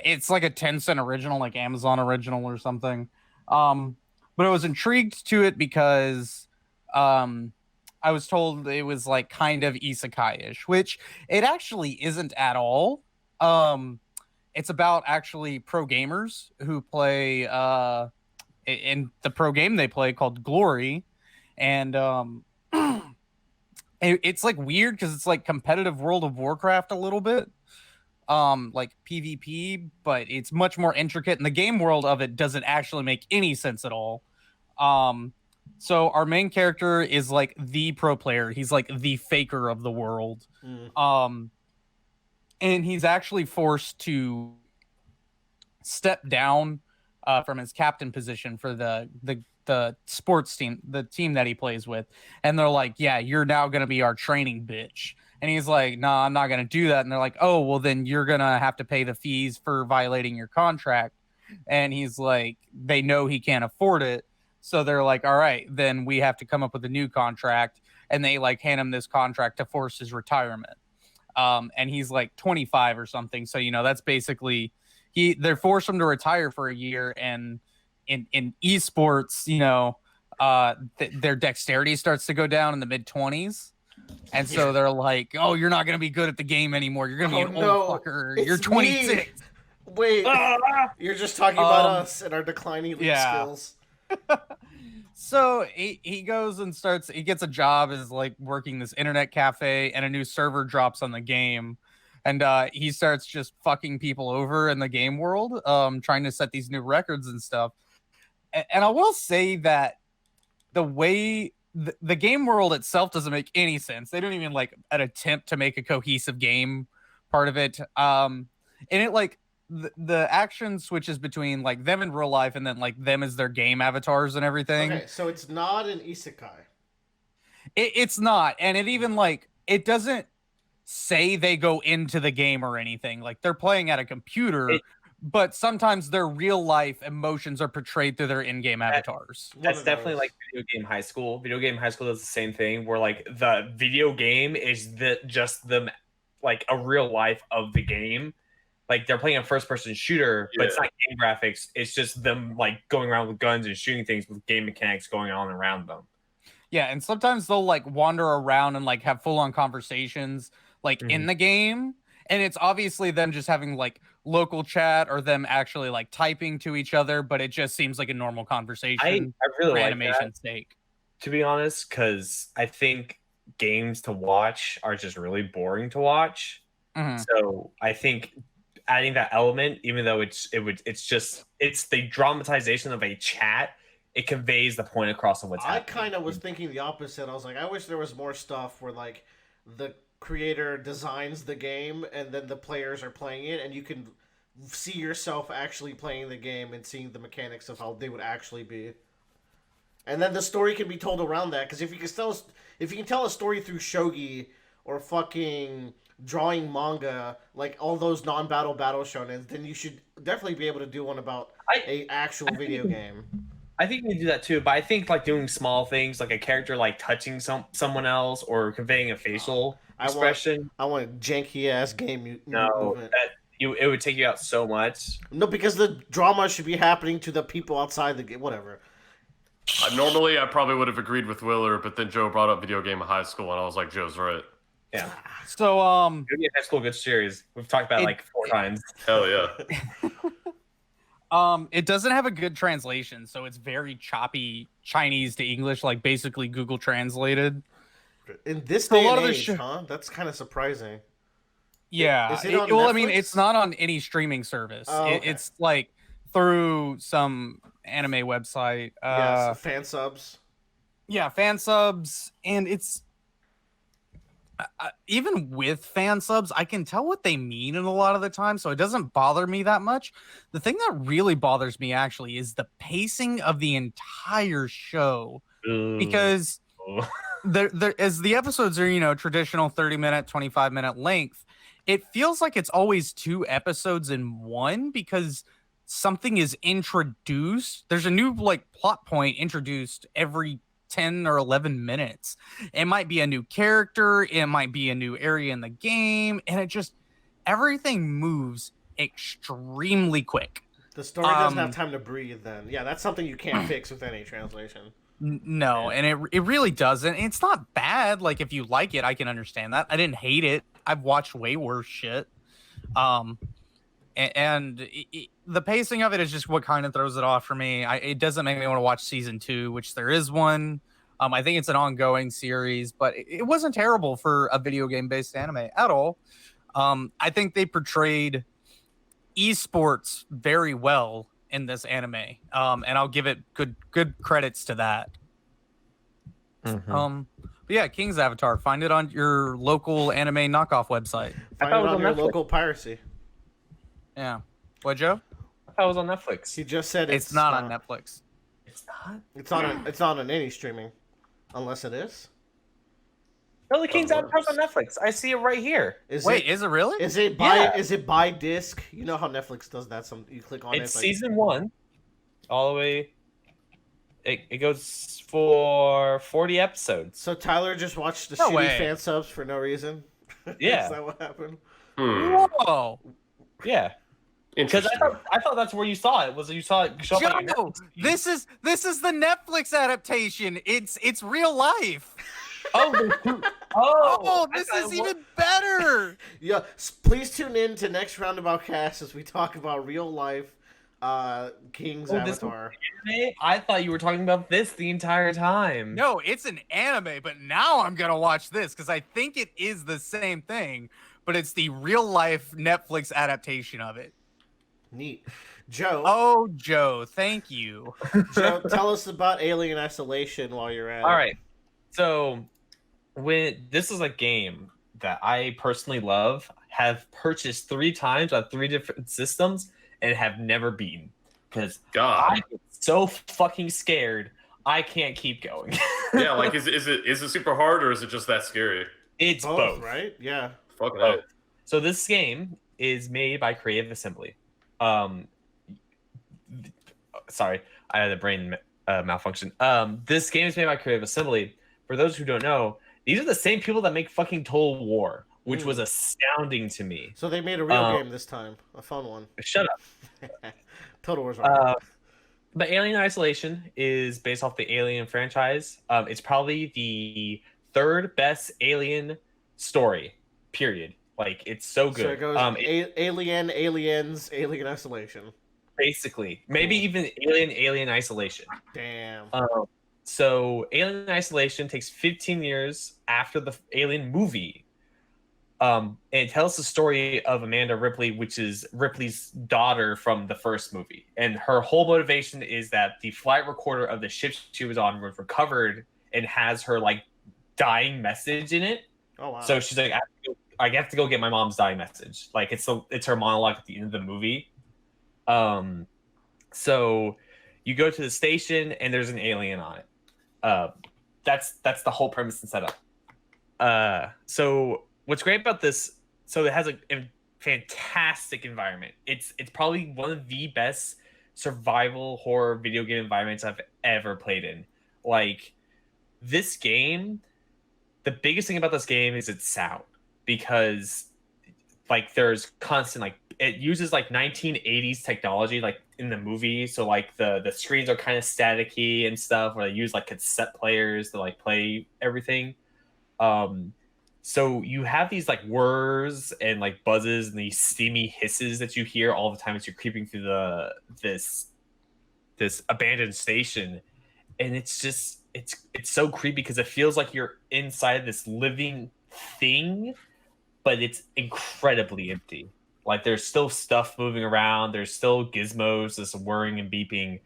It's like a Tencent original, like Amazon original or something. But I was intrigued to it because I was told it was like kind of isekai-ish, which it actually isn't at all. It's about actually pro gamers who play in the pro game they play called Glory, and it's like weird because it's like competitive World of Warcraft a little bit. Like PvP, but it's much more intricate, and the game world of it doesn't actually make any sense at all. So our main character is like the pro player. He's like the faker of the world. And he's actually forced to step down from his captain position for the sports team, the team that he plays with. And they're like, yeah, you're now going to be our training bitch. And he's like, no, I'm not going to do that. And they're like, oh, well, then you're going to have to pay the fees for violating your contract. And he's like, they know he can't afford it. So they're like, all right, then we have to come up with a new contract. And they like hand him this contract to force his retirement. And he's like 25 or something. So, that's basically they're forced him to retire for a year. And in esports, their dexterity starts to go down in the mid-20s. And so they're like, oh, you're not going to be good at the game anymore. You're going to be an old fucker. You're 26. Me. Wait, you're just talking about us and our declining league skills. So he goes and he gets a job as like working this internet cafe, and a new server drops on the game. And he starts just fucking people over in the game world, trying to set these new records and stuff. And I will say that the way the game world itself doesn't make any sense. They don't even like an attempt to make a cohesive game part of it. And it like the action switches between like them in real life and then like them as their game avatars and everything. Okay, so it's not an isekai. It's not, and it even like it doesn't say they go into the game or anything. Like they're playing at a computer. But sometimes their real life emotions are portrayed through their in-game avatars. That's definitely like Video Game High School. Video Game High School does the same thing, where like the video game is just them like a real life of the game. Like they're playing a first-person shooter, but it's not game graphics. It's just them like going around with guns and shooting things with game mechanics going on around them. Yeah, and sometimes they'll like wander around and like have full-on conversations. like in the game, and it's obviously them just having like local chat or them actually like typing to each other, but it just seems like a normal conversation I really for like animation's sake. to be honest, because I think games to watch are just really boring to watch. Mhm. So I think adding that element, even though it's the dramatization of a chat, it conveys the point across of what's I happening. kind of was thinking the opposite. I was like, I wish there was more stuff where like the creator designs the game and then the players are playing it, and you can see yourself actually playing the game and seeing the mechanics of how they would actually be. And then the story can be told around that, because if you can tell a story through shogi or fucking drawing manga, like all those non-battle battle shonens, then you should definitely be able to do one about a actual video game. I think you can do that too, but I think like doing small things, like a character like touching someone else or conveying a facial expression. I want a janky ass game movement. It would take you out so much. No, because the drama should be happening to the people outside the game. Whatever. Normally, I probably would have agreed with Willer, but then Joe brought up video game in high school, and I was like, Joe's right. Yeah. So Maybe High School Good Series. We've talked about it like 4 times. Hell yeah. It doesn't have a good translation, so it's very choppy Chinese to English, like basically Google translated. In this So a day lot and of the age, huh? That's kind of surprising. Yeah. Is it on well, I mean, Netflix? it's not on any streaming service. Oh, okay. It's like through some anime website. Yes, fan subs. Yeah, fan subs, and it's even with fan subs, I can tell what they mean in a lot of the time, so it doesn't bother me that much. The thing that really bothers me actually is the pacing of the entire show, because there as the episodes are, traditional 30-minute, 25-minute length, it feels like it's always 2 episodes in one, because something is introduced. There's a new like plot point introduced every 10 or 11 minutes. It might be a new character, it might be a new area in the game, and everything moves extremely quick. The story doesn't have time to breathe then. Yeah, that's something you can't fix with any translation. No, and it really doesn't. It's not bad. Like, if you like it, I can understand that. I didn't hate it. I've watched way worse shit. The pacing of it is just what kind of throws it off for me. It doesn't make me want to watch season 2, which there is one. I think it's an ongoing series, but it wasn't terrible for a video game based anime at all. I think they portrayed esports very well in this anime, and I'll give it good credits to that. But yeah, King's Avatar. Find it on your local anime knockoff website. Find it on your local piracy. Yeah. What, Joe? I thought it was on Netflix. He just said It's not on Netflix. It's not? It's not on any streaming. Unless it is. No, the King's Avatar's on Netflix. I see it right here. Is it really? Is it by disc? You know how Netflix does that. You click on It's it. season 1, all the way. It goes for 40 episodes. So Tyler just watched the No shitty way. fan subs for no reason. Yeah. Is that what happened? Whoa. Yeah. Because Interesting. I thought that's where you saw it. You saw it show up on your Joe, Netflix feed. this is the Netflix adaptation. It's real life. Oh, This is even better. Yeah, please tune in to next Roundabout Cast as we talk about real life King's Avatar. I thought you were talking about this the entire time. No, it's an anime, but now I'm gonna watch this because I think it is the same thing, but it's the real life Netflix adaptation of it. Neat. Joe. Oh, Joe, thank you. Joe, tell us about Alien Isolation while you're at it. All right. So, this is a game that I personally love, have purchased 3 times on 3 different systems, and have never beaten. Because I get so fucking scared, I can't keep going. Yeah, like is it super hard or is it just that scary? It's both. Right? Yeah. Fuck no. So this game is made by Creative Assembly. Sorry, I had a brain malfunction. This game is made by Creative Assembly. For those who don't know, these are the same people that make fucking Total War, which was astounding to me. So they made a real game this time, a fun one. Shut up. Total War's But Alien Isolation is based off the Alien franchise. It's probably the 3rd best Alien story. period. Like it's so good. So it goes Alien, Aliens, Alien Isolation. Basically, maybe even Alien Isolation. Damn. So Alien Isolation takes 15 years after the Alien movie. And it tells the story of Amanda Ripley, which is Ripley's daughter from the first movie. And her whole motivation is that the flight recorder of the ship she was on was recovered and has her like dying message in it. Oh wow. So she's like, I have to go get my mom's dying message. Like it's her monologue at the end of the movie. So you go to the station and there's an alien on it. That's the whole premise and setup. So what's great about this? So it has a fantastic environment. It's probably one of the best survival horror video game environments I've ever played in. Like this game, the biggest thing about this game is its sound, because like there's constant like it uses like 1980s technology like in the movie, so like the screens are kind of staticky and stuff, where they use like cassette players to like play everything. So you have these like whirs and like buzzes and these steamy hisses that you hear all the time as you're creeping through this abandoned station, and it's just it's so creepy because it feels like you're inside this living thing, but it's incredibly empty. Like there's still stuff moving around, there's still gizmos, this whirring and beeping,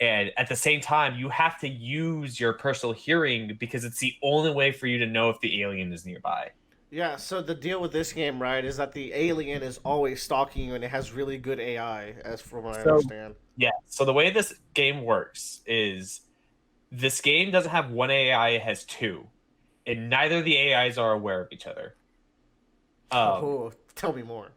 and at the same time you have to use your personal hearing because it's the only way for you to know if the alien is nearby. Yeah, so the deal with this game, right, is that the alien is always stalking you and it has really good AI, as from what I understand. Yeah, so the way this game works is this game doesn't have one AI, it has two. And neither of the AIs are aware of each other. Tell me more.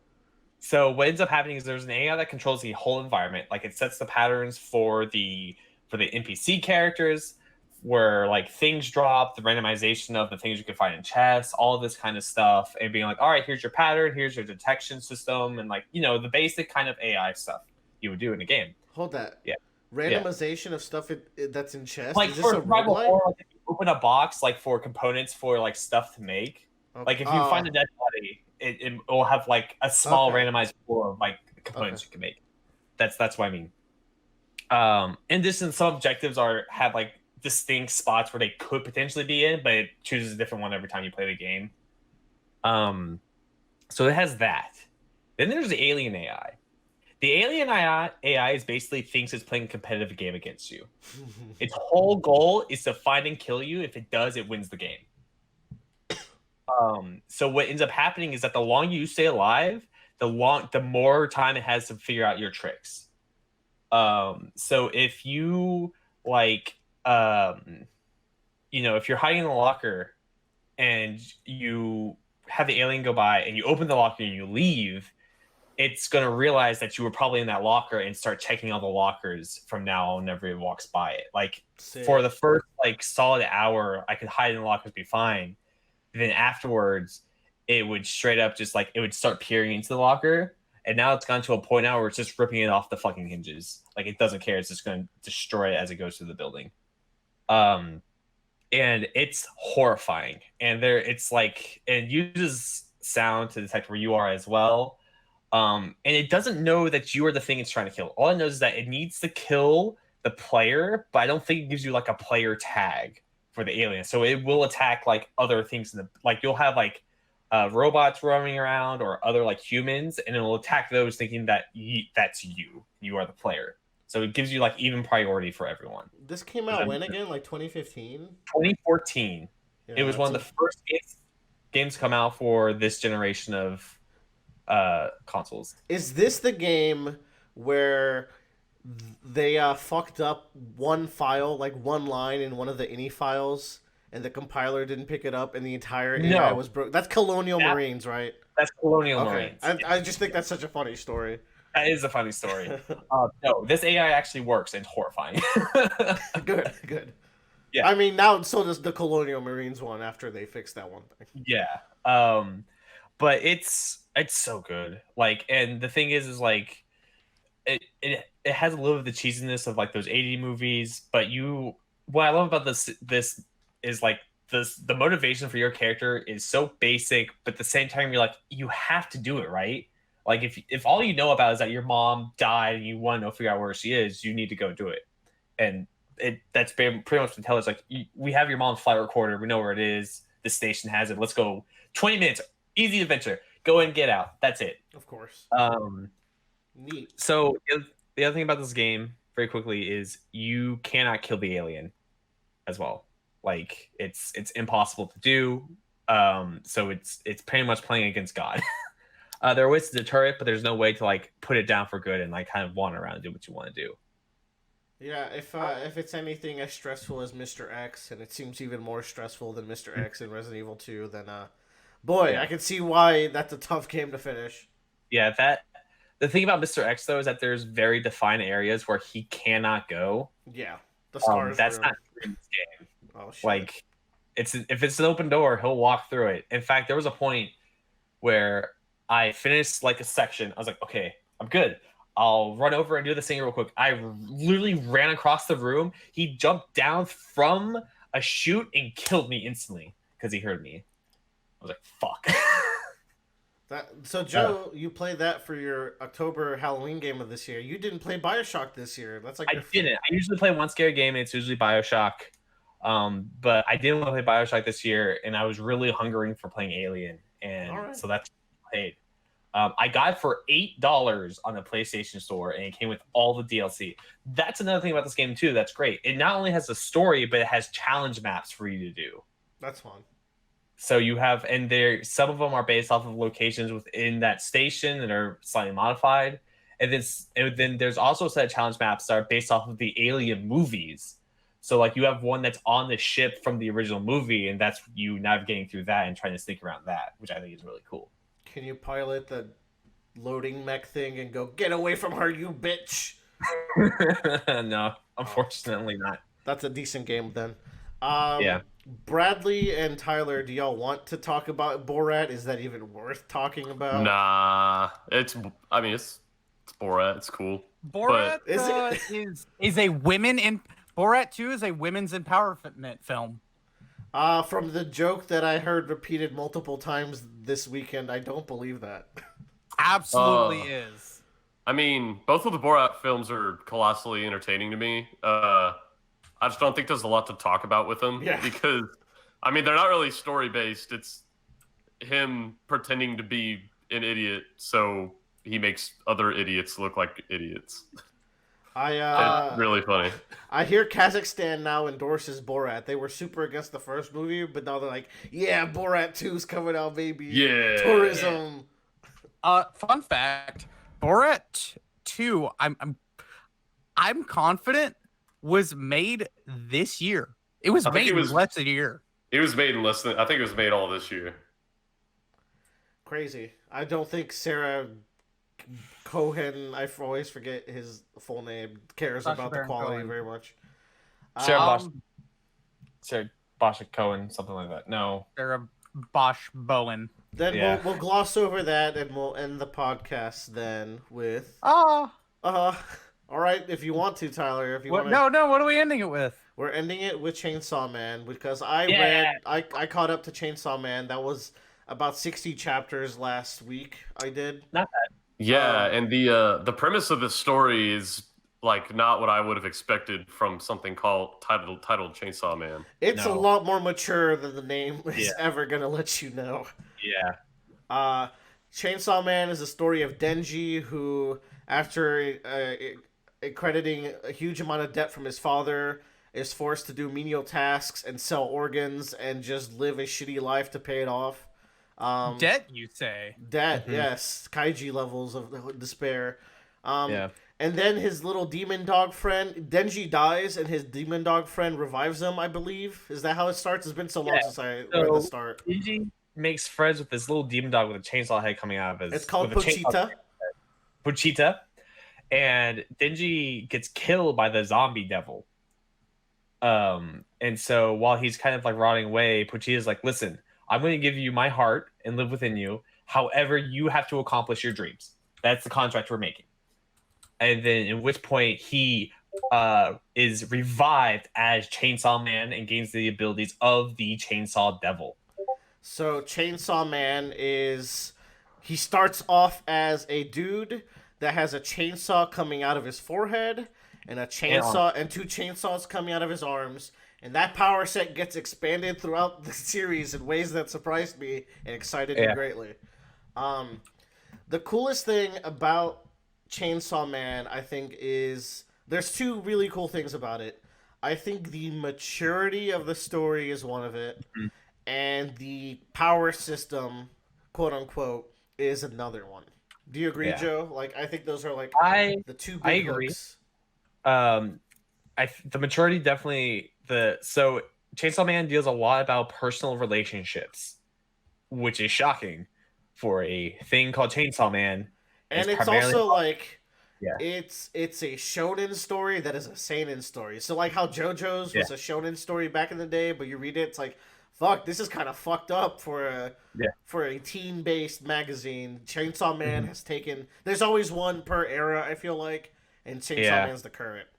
So what ends up happening is there's an AI that controls the whole environment. Like it sets the patterns for the NPC characters, where like things drop, the randomization of the things you can find in chests, all of this kind of stuff, and being like, all right, here's your pattern, here's your detection system, and like, you know, the basic kind of AI stuff you would do in a game. Hold that. Yeah. Randomization of stuff that's in chests. Like is for this a survival roguelike? horror, like if you open a box like for components for like stuff to make. Okay. Like if you find a dead body, it will have like a small randomized pool of like components you can make. That's what I mean. In addition, some objectives have like distinct spots where they could potentially be in, but it chooses a different one every time you play the game. So it has that. Then there's the alien AI. The alien AI is basically thinks it's playing a competitive game against you. Its whole goal is to find and kill you. If it does, it wins the game. So what ends up happening is that the longer you stay alive, the more time it has to figure out your tricks. So if you like, you know, if you're hiding in the locker and you have the alien go by and you open the locker and you leave, it's going to realize that you were probably in that locker and start checking all the lockers from now on whenever it walks by it. Like for the first like solid hour, I could hide in the lockers, be fine. Then afterwards, it would straight up just like it would start peering into the locker, and now it's gone to a point now where it's just ripping it off the fucking hinges. Like it doesn't care; it's just going to destroy it as it goes through the building. And it's horrifying. And it's like it uses sound to detect where you are as well. And it doesn't know that you are the thing it's trying to kill. All it knows is that it needs to kill the player, but I don't think it gives you like a player tag for the alien. So it will attack like other things like you'll have like robots roaming around or other like humans, and it will attack those thinking that that's you are the player. So it gives you like even priority for everyone. This came out when again? Like 2015? 2014. Yeah, it was one of the first games come out for this generation of consoles. Is this the game where they fucked up one file, like one line in one of the INI files, and the compiler didn't pick it up, and the entire AI was broke? That's Colonial Marines, right? That's Colonial Marines. I just think that's such a funny story. That is a funny story. No, this AI actually works and it's horrifying. Good. Yeah. I mean, now so does the Colonial Marines one after they fixed that one thing. Yeah. But it's so good. Like, and the thing is like it has a little of the cheesiness of like those 80 movies, but what I love about this is like the motivation for your character is so basic, but at the same time, you're like, you have to do it, right? Like if all you know about is that your mom died and you want to figure out where she is, you need to go do it. And that's pretty much the tell. It's like, we have your mom's flight recorder. We know where it is. The station has it. Let's go. 20 minutes, easy adventure. Go and get out. That's it. Of course. Neat. So the other thing about this game, very quickly, is you cannot kill the alien as well. Like it's impossible to do. So it's pretty much playing against God. There are ways to deter it, but there's no way to like put it down for good and like kind of wander around and do what you want to do. Yeah, if it's anything as stressful as Mr. X, and it seems even more stressful than Mr. X in Resident Evil 2, then boy, I can see why that's a tough game to finish. Yeah, the thing about Mr. X though is that there's very defined areas where he cannot go. Yeah, the stars. That's room. not in this game. Oh shit. Like, if it's an open door, he'll walk through it. In fact, there was a point where I finished like a section. I was like, okay, I'm good. I'll run over and do this thing real quick. I literally ran across the room. He jumped down from a chute and killed me instantly because he heard me. I was like, fuck. So Joe, you played that for your October Halloween game of this year. You didn't play BioShock this year. That's like I didn't. I usually play one scary game, and it's usually BioShock. But I didn't want to play BioShock this year, and I was really hungering for playing Alien, and so that's what I played. I got it for $8 on the PlayStation Store, and it came with all the DLC. That's another thing about this game too. That's great. It not only has a story, but it has challenge maps for you to do. That's fun. So you have, and some of them are based off of locations within that station that are slightly modified, and then there's also a set of challenge maps that are based off of the Alien movies. So like you have one that's on the ship from the original movie, and that's you navigating through that and trying to sneak around that, which I think is really cool. Can you pilot the loading mech thing and go, get away from her, you bitch? No, unfortunately not. That's a decent game then. Yeah. Bradley and Tyler, do y'all want to talk about Borat? Is that even worth talking about? Nah, it's Borat. It's cool. Borat But is a Borat 2 is a women's empowerment film. From the joke that I heard repeated multiple times this weekend, I don't believe that. Absolutely is. I mean, both of the Borat films are colossally entertaining to me. I just don't think there's a lot to talk about with them because, I mean, they're not really story based. It's him pretending to be an idiot, so he makes other idiots look like idiots. It's really funny. I hear Kazakhstan now endorses Borat. They were super against the first movie, but now they're like, yeah, Borat 2's coming out, baby. Yeah. Tourism. Fun fact, Borat 2, I'm confident was made this year. It was made in less than a year. It was made in less than, I think it was made all this year. Crazy. I don't think Sarah Cohen, I always forget his full name, cares Sacha about Baron the quality Cohen. very much. Sarah Bosch Cohen, something like that. No. Sarah Bosch Bowen. Then we'll gloss over that and we'll end the podcast then with... Oh. All right, if you want to, Tyler. If you want to... No, what are we ending it with? We're ending it with Chainsaw Man because I caught up to Chainsaw Man. That was about 60 chapters last week. I did. Not bad. Yeah, and the premise of the story is like not what I would have expected from something titled Chainsaw Man. It's a lot more mature than the name is ever gonna let you know. Yeah. Chainsaw Man is a story of Denji who, after crediting a huge amount of debt from his father, is forced to do menial tasks and sell organs and just live a shitty life to pay it off. Debt, you say? Debt, yes. Kaiji levels of despair. And then his little demon dog friend, Denji dies, and his demon dog friend revives him, I believe. Is that how it starts? It's been so long since I read the start. Denji makes friends with this little demon dog with a chainsaw head coming out of his... It's called Pochita. Pochita. And Denji gets killed by the zombie devil. And so while he's kind of like rotting away, Pochita's like, listen, I'm going to give you my heart and live within you. However, you have to accomplish your dreams. That's the contract we're making. And then at which point he is revived as Chainsaw Man and gains the abilities of the Chainsaw Devil. So Chainsaw Man he starts off as a dude that has a chainsaw coming out of his forehead and a chainsaw and two chainsaws coming out of his arms. And that power set gets expanded throughout the series in ways that surprised me and excited me greatly. The coolest thing about Chainsaw Man, I think, is there's two really cool things about it. I think the maturity of the story is one of it, and the power system, quote unquote, is another one. Do you agree, Joe? Like, I think those are like the two big hooks. The maturity definitely so Chainsaw Man deals a lot about personal relationships, which is shocking for a thing called Chainsaw Man. And it's also like it's a shonen story that is a seinen story. So like how JoJo's was a shonen story back in the day, but you read it, it's like, fuck, this is kind of fucked up for a teen-based magazine. Chainsaw Man has taken. There's always one per era, I feel like, and Chainsaw Man's the current.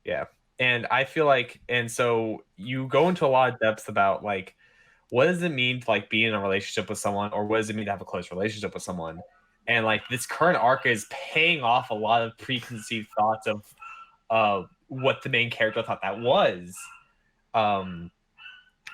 Yeah, and I feel like, and so you go into a lot of depth about like, what does it mean to like be in a relationship with someone, or what does it mean to have a close relationship with someone? And like this current arc is paying off a lot of preconceived thoughts of what the main character thought that was.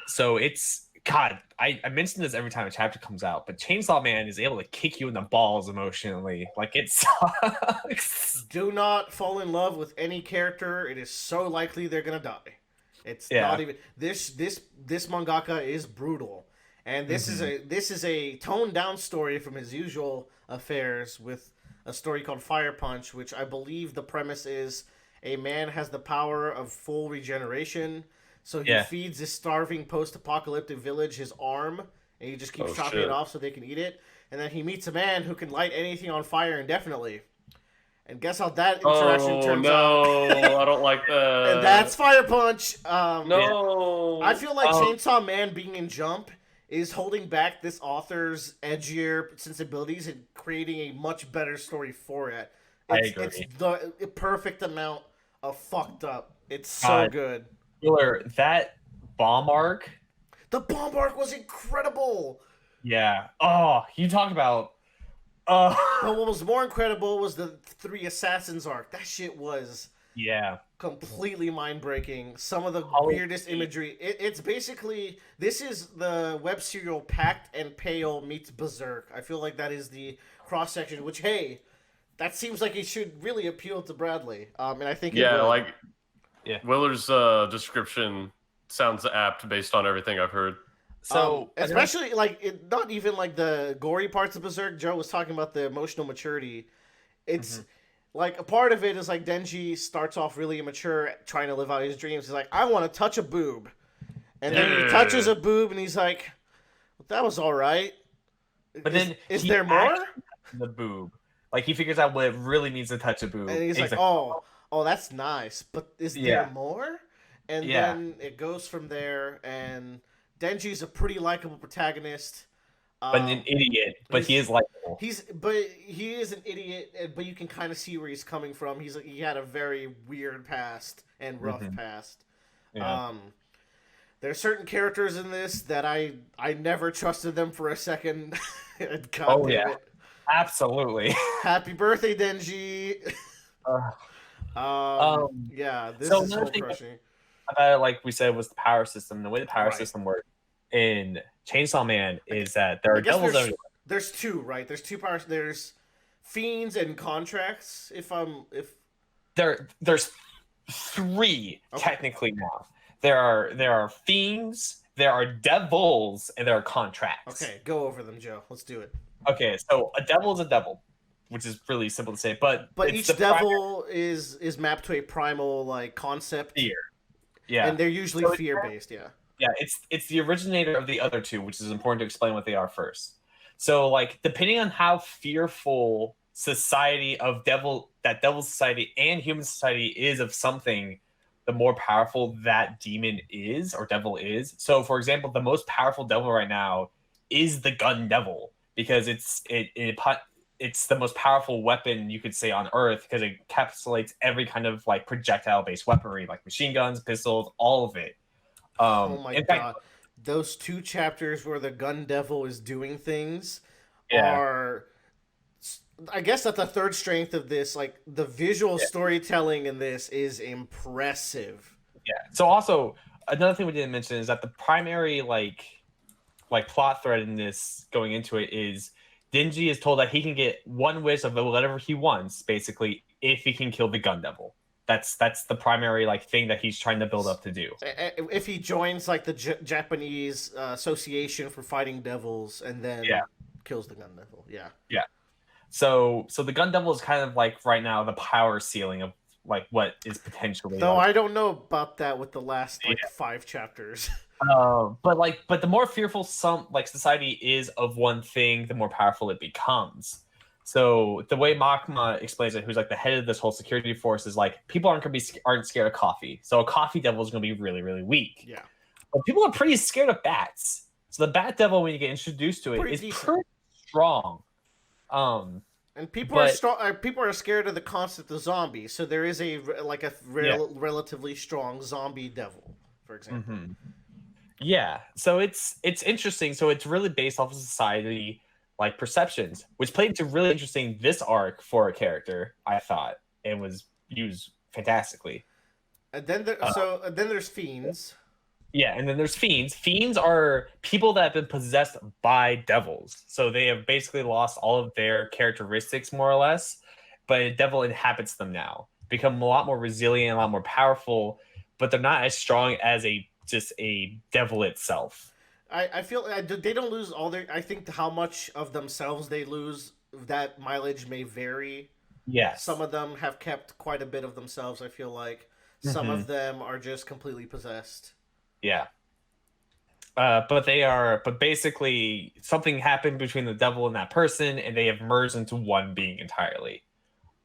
So it's God. I mention this every time a chapter comes out, but Chainsaw Man is able to kick you in the balls emotionally. Like, it sucks. Do not fall in love with any character. It is so likely they're gonna die. It's not even this mangaka is brutal. And this is a toned down story from his usual affairs with a story called Fire Punch, which I believe the premise is a man has the power of full regeneration. So he feeds this starving post-apocalyptic village his arm, and he just keeps chopping it off so they can eat it. And then he meets a man who can light anything on fire indefinitely. And guess how that interaction turns out? No, I don't like that. And that's Fire Punch. No. I feel like Chainsaw Man being in Jump is holding back this author's edgier sensibilities and creating a much better story for it. It's the perfect amount of fucked up. It's so good. That bomb arc. The bomb arc was incredible. Yeah. Oh, you talk about. But what was more incredible was the 3 Assassins arc. That shit was completely mind breaking. Some of the weirdest imagery. It's basically, this is the web serial Pact and Pale meets Berserk. I feel like that is the cross section. Which, hey, that seems like it should really appeal to Bradley. And I think Willer's description sounds apt based on everything I've heard. So especially not even like the gory parts of Berserk. Joe was talking about the emotional maturity. It's like a part of it is like Denji starts off really immature, trying to live out his dreams. He's like, I want to touch a boob, and then he touches a boob, and he's like, well, that was all right. But then is there more? The boob, like he figures out what it really means to touch a boob, and he's like, oh, that's nice, but is there more? And then it goes from there, and Denji's a pretty likable protagonist. But an idiot. But he is likable. He is an idiot, but you can kind of see where he's coming from. He had a very weird past and rough past. Yeah. There are certain characters in this that I never trusted them for a second. God damn it. Absolutely. Happy birthday, Denji. This is soul crushing. About it, like we said, was the power system. The way the power system works in Chainsaw Man is that there are devils everywhere. There's 2, right? There's 2 powers. There's fiends and contracts. There's 3 technically now. There are fiends, there are devils, and there are contracts. Okay, go over them, Joe. Let's do it. Okay, so a devil is a devil, which is really simple to say, but each devil is mapped to a primal like concept. Fear. Yeah. And they're usually fear-based, Yeah, it's the originator of the other 2, which is important to explain what they are first. So, like, depending on how fearful society of devil society and human society is of something, the more powerful that demon is or devil is. So, for example, the most powerful devil right now is the gun devil, because it it's the most powerful weapon you could say on Earth because it encapsulates every kind of like projectile-based weaponry, like machine guns, pistols, all of it. Oh my In god. fact, Those 2 chapters where the gun devil is doing things yeah, are, I guess that's the third strength of this. Like the visual yeah, storytelling in this is impressive. yeah. So also another thing we didn't mention is that the primary like plot thread in this going into it is Denji is told that he can get one wish of whatever he wants, basically, if he can kill the gun devil. That's the primary like thing that he's trying to build up to do. If he joins like the Japanese Association for Fighting Devils and then Yeah. kills the gun devil. Yeah. Yeah. So the gun devil is kind of like right now the power ceiling of like what is potentially. Though like, I don't know about that with the last like Yeah. 5 chapters. but the more fearful some like society is of one thing, the more powerful it becomes. So the way Makma explains it, who's like the head of this whole security force, is like people aren't scared of coffee. So a coffee devil is going to be really, really weak. Yeah. But people are pretty scared of bats. So the bat devil, when you get introduced to it, Pretty is decent. pretty strong. And people But- are strong. People are scared of the concept of zombies. So there is a relatively strong zombie devil, for example. Mhm. Yeah, so it's interesting. So it's really based off of society like perceptions, which played into really interesting this arc for a character, I thought, and was used fantastically. And then then there's fiends. Yeah, and then there's fiends. Fiends are people that have been possessed by devils. So they have basically lost all of their characteristics, more or less, but a devil inhabits them now. Become a lot more resilient, a lot more powerful, but they're not as strong as just a devil itself. I feel they don't lose all their. I think how much of themselves they lose, that mileage may vary. Yes. Some of them have kept quite a bit of themselves. I feel like some of them are just completely possessed. Yeah. But basically something happened between the devil and that person, and they have merged into one being entirely.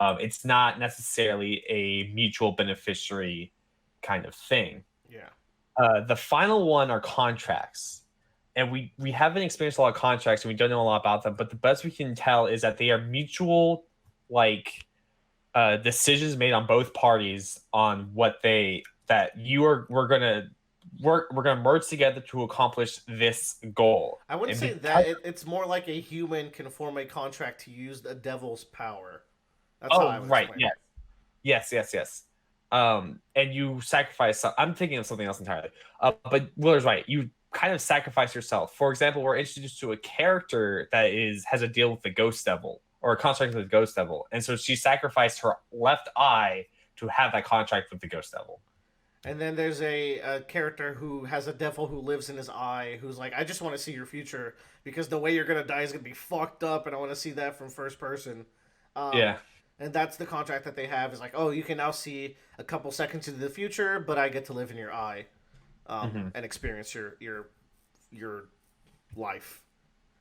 It's not necessarily a mutual beneficiary kind of thing. Yeah. The final one are contracts. And we haven't experienced a lot of contracts and we don't know a lot about them, but the best we can tell is that they are mutual decisions made on both parties on what we're gonna merge together to accomplish this goal. I wouldn't say that. It's more like a human can form a contract to use the devil's power. That's how I would explain it. Yes. And you sacrifice. I'm thinking of something else entirely. But Willer's right. You kind of sacrifice yourself. For example, we're introduced to a character that has a deal with the ghost devil or a contract with the ghost devil, and so she sacrificed her left eye to have that contract with the ghost devil. And then there's a character who has a devil who lives in his eye, who's like, I just want to see your future because the way you're gonna die is gonna be fucked up, and I want to see that from first person. Yeah. And that's the contract that they have, is like, oh, you can now see a couple seconds into the future, but I get to live in your eye, and experience your life.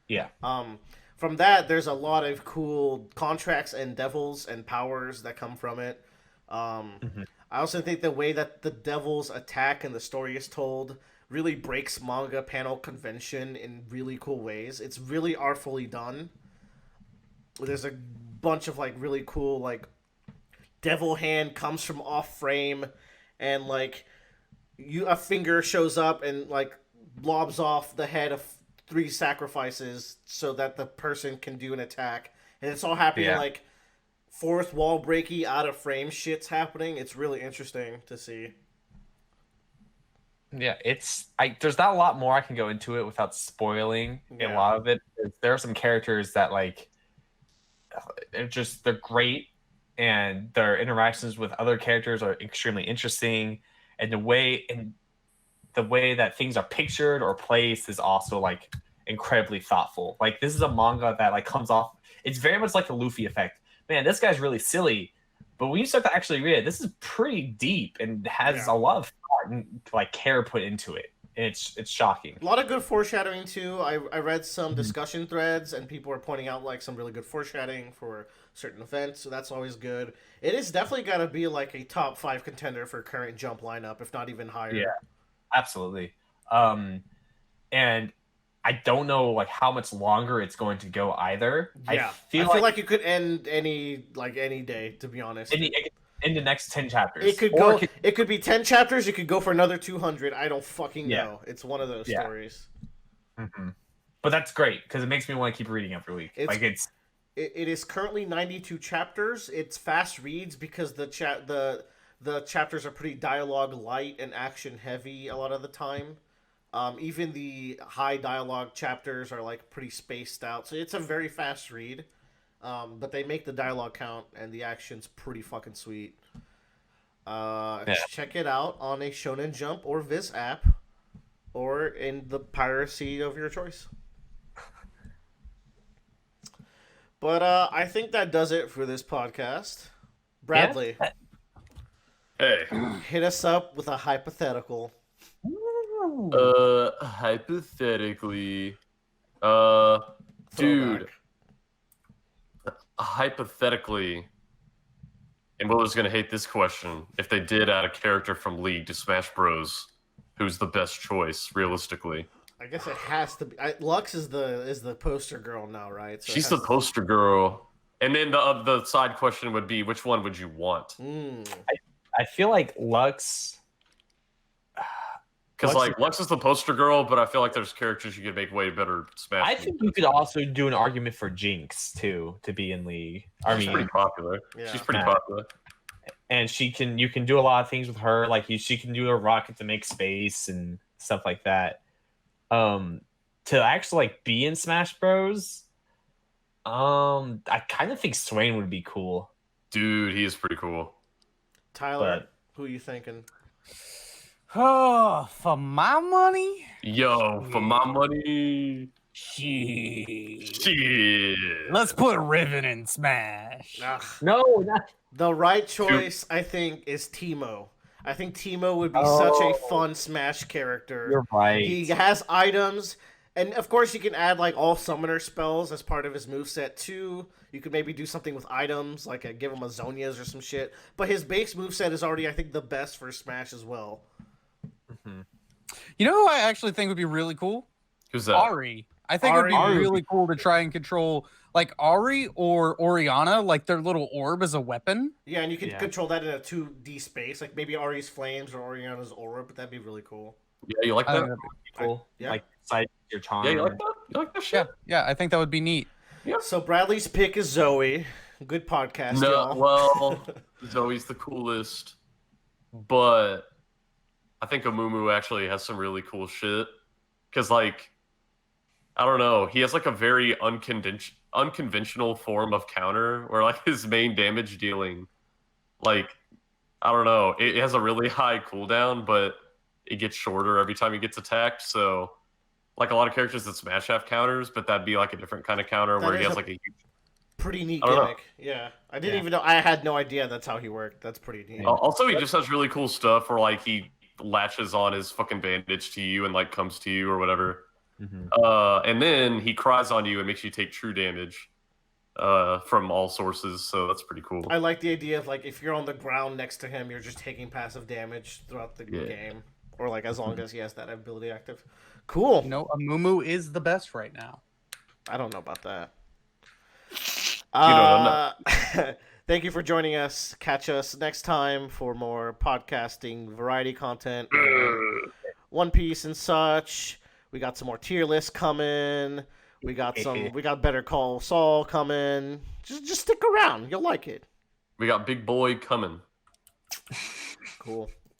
Yeah. From that, there's a lot of cool contracts and devils and powers that come from it. I also think the way that the devils attack and the story is told really breaks manga panel convention in really cool ways. It's really artfully done. There's a bunch of like really cool like devil hand comes from off frame, and like a finger shows up and like lobs off the head of 3 sacrifices so that the person can do an attack, and it's all happening like fourth wall breaky out of frame shit's happening. It's really interesting to see. Yeah, there's not a lot more I can go into it without spoiling a lot of it. There are some characters that like they're great, and their interactions with other characters are extremely interesting, and the way that things are pictured or placed is also like incredibly thoughtful. Like this is a manga that like comes off. It's very much like the Luffy effect. Man, this guy's really silly, but when you start to actually read it, this is pretty deep and has a lot of thought and like care put into it. And it's shocking. A lot of good foreshadowing too. I read some discussion threads, and people were pointing out like some really good foreshadowing for certain events, so that's always good. It is definitely got to be like a top 5 contender for current Jump lineup, if not even higher. Yeah, absolutely. And I don't know like how much longer it's going to go either. Yeah, I feel like it could end any day. To be honest, in the next 10 chapters. it could Or go. It could be 10 chapters. It could go for another 200. I don't fucking Yeah. know. It's one of those Yeah. stories. Mhm. But that's great because it makes me want to keep reading every week. It is currently 92 chapters. It's fast reads because the chapters are pretty dialogue light and action heavy a lot of the time. Even the high dialogue chapters are like pretty spaced out, so it's a very fast read. But they make the dialogue count and the action's pretty fucking sweet. Check it out on a Shonen Jump or Viz app, or in the piracy of your choice. But I think that does it for this podcast. Bradley, Hey. hit us up with a hypothetical. Hypothetically, Throwback. dude, hypothetically, and Will is gonna hate this question. If they did add a character from League to Smash Bros, who's the best choice realistically? I guess it has to be. Lux is the poster girl now, right? So She's the poster girl. And then the side question would be, which one would you want? I feel like Lux. Because Lux is the poster girl, but I feel like there's characters you could make way better Smash. I think you could also do an argument for Jinx too to be in League. She's pretty popular. Yeah. She's pretty popular. And you can do a lot of things with her. Like she can do a rocket to make space and stuff like that. To actually like be in Smash Bros. I kind of think Swain would be cool. Dude, he is pretty cool. Tyler, who are you thinking? Oh, for my money? Yo, for my money. Shit. Let's put Riven in Smash. Ugh. No, not The right choice, I think, is Teemo. I think Teemo would be such a fun Smash character. You're right. He has items, and of course you can add like all summoner spells as part of his moveset too. You could maybe do something with items, like give him a Zonia's or some shit. But his base moveset is already, I think, the best for Smash as well. You know who I actually think would be really cool? Who's that? Ari. I think it would be really cool to try and control like Ari or Oriana, like their little orb as a weapon. Yeah, and you can control that in a 2D space, like maybe Ari's flames or Oriana's orb. That'd be really cool. Yeah, you like that? cool. Yeah. Like side your charm. Yeah, you like that? You like that shit? Yeah, I think that would be neat. So Bradley's pick is Zoe. Good podcast, No, y'all. well, Zoe's the coolest, but I think Amumu actually has some really cool shit. Because, like, I don't know, he has, like, a very unconventional form of counter where, like, his main damage dealing, like, I don't know, it has a really high cooldown, but it gets shorter every time he gets attacked, so, like, a lot of characters that Smash have counters, but that'd be, like, a different kind of counter where he has, like, a huge... Pretty neat I don't know. gimmick. Yeah. I didn't even know. I had no idea that's how he worked. That's pretty neat. Also, he just has really cool stuff where, like, he latches on his fucking bandage to you and, like, comes to you or whatever. And then he cries on you and makes you take true damage from all sources, so that's pretty cool. I like the idea of, like, if you're on the ground next to him, you're just taking passive damage throughout the game. Or, like, as long as he has that ability active. Cool. You know, Amumu is the best right now. I don't know about that. know, Thank you for joining us. Catch us next time for more podcasting variety content, and One Piece and such. We got some more tier lists coming. We got Better Call Saul coming. Just stick around. You'll like it. We got Big Boy coming. Cool.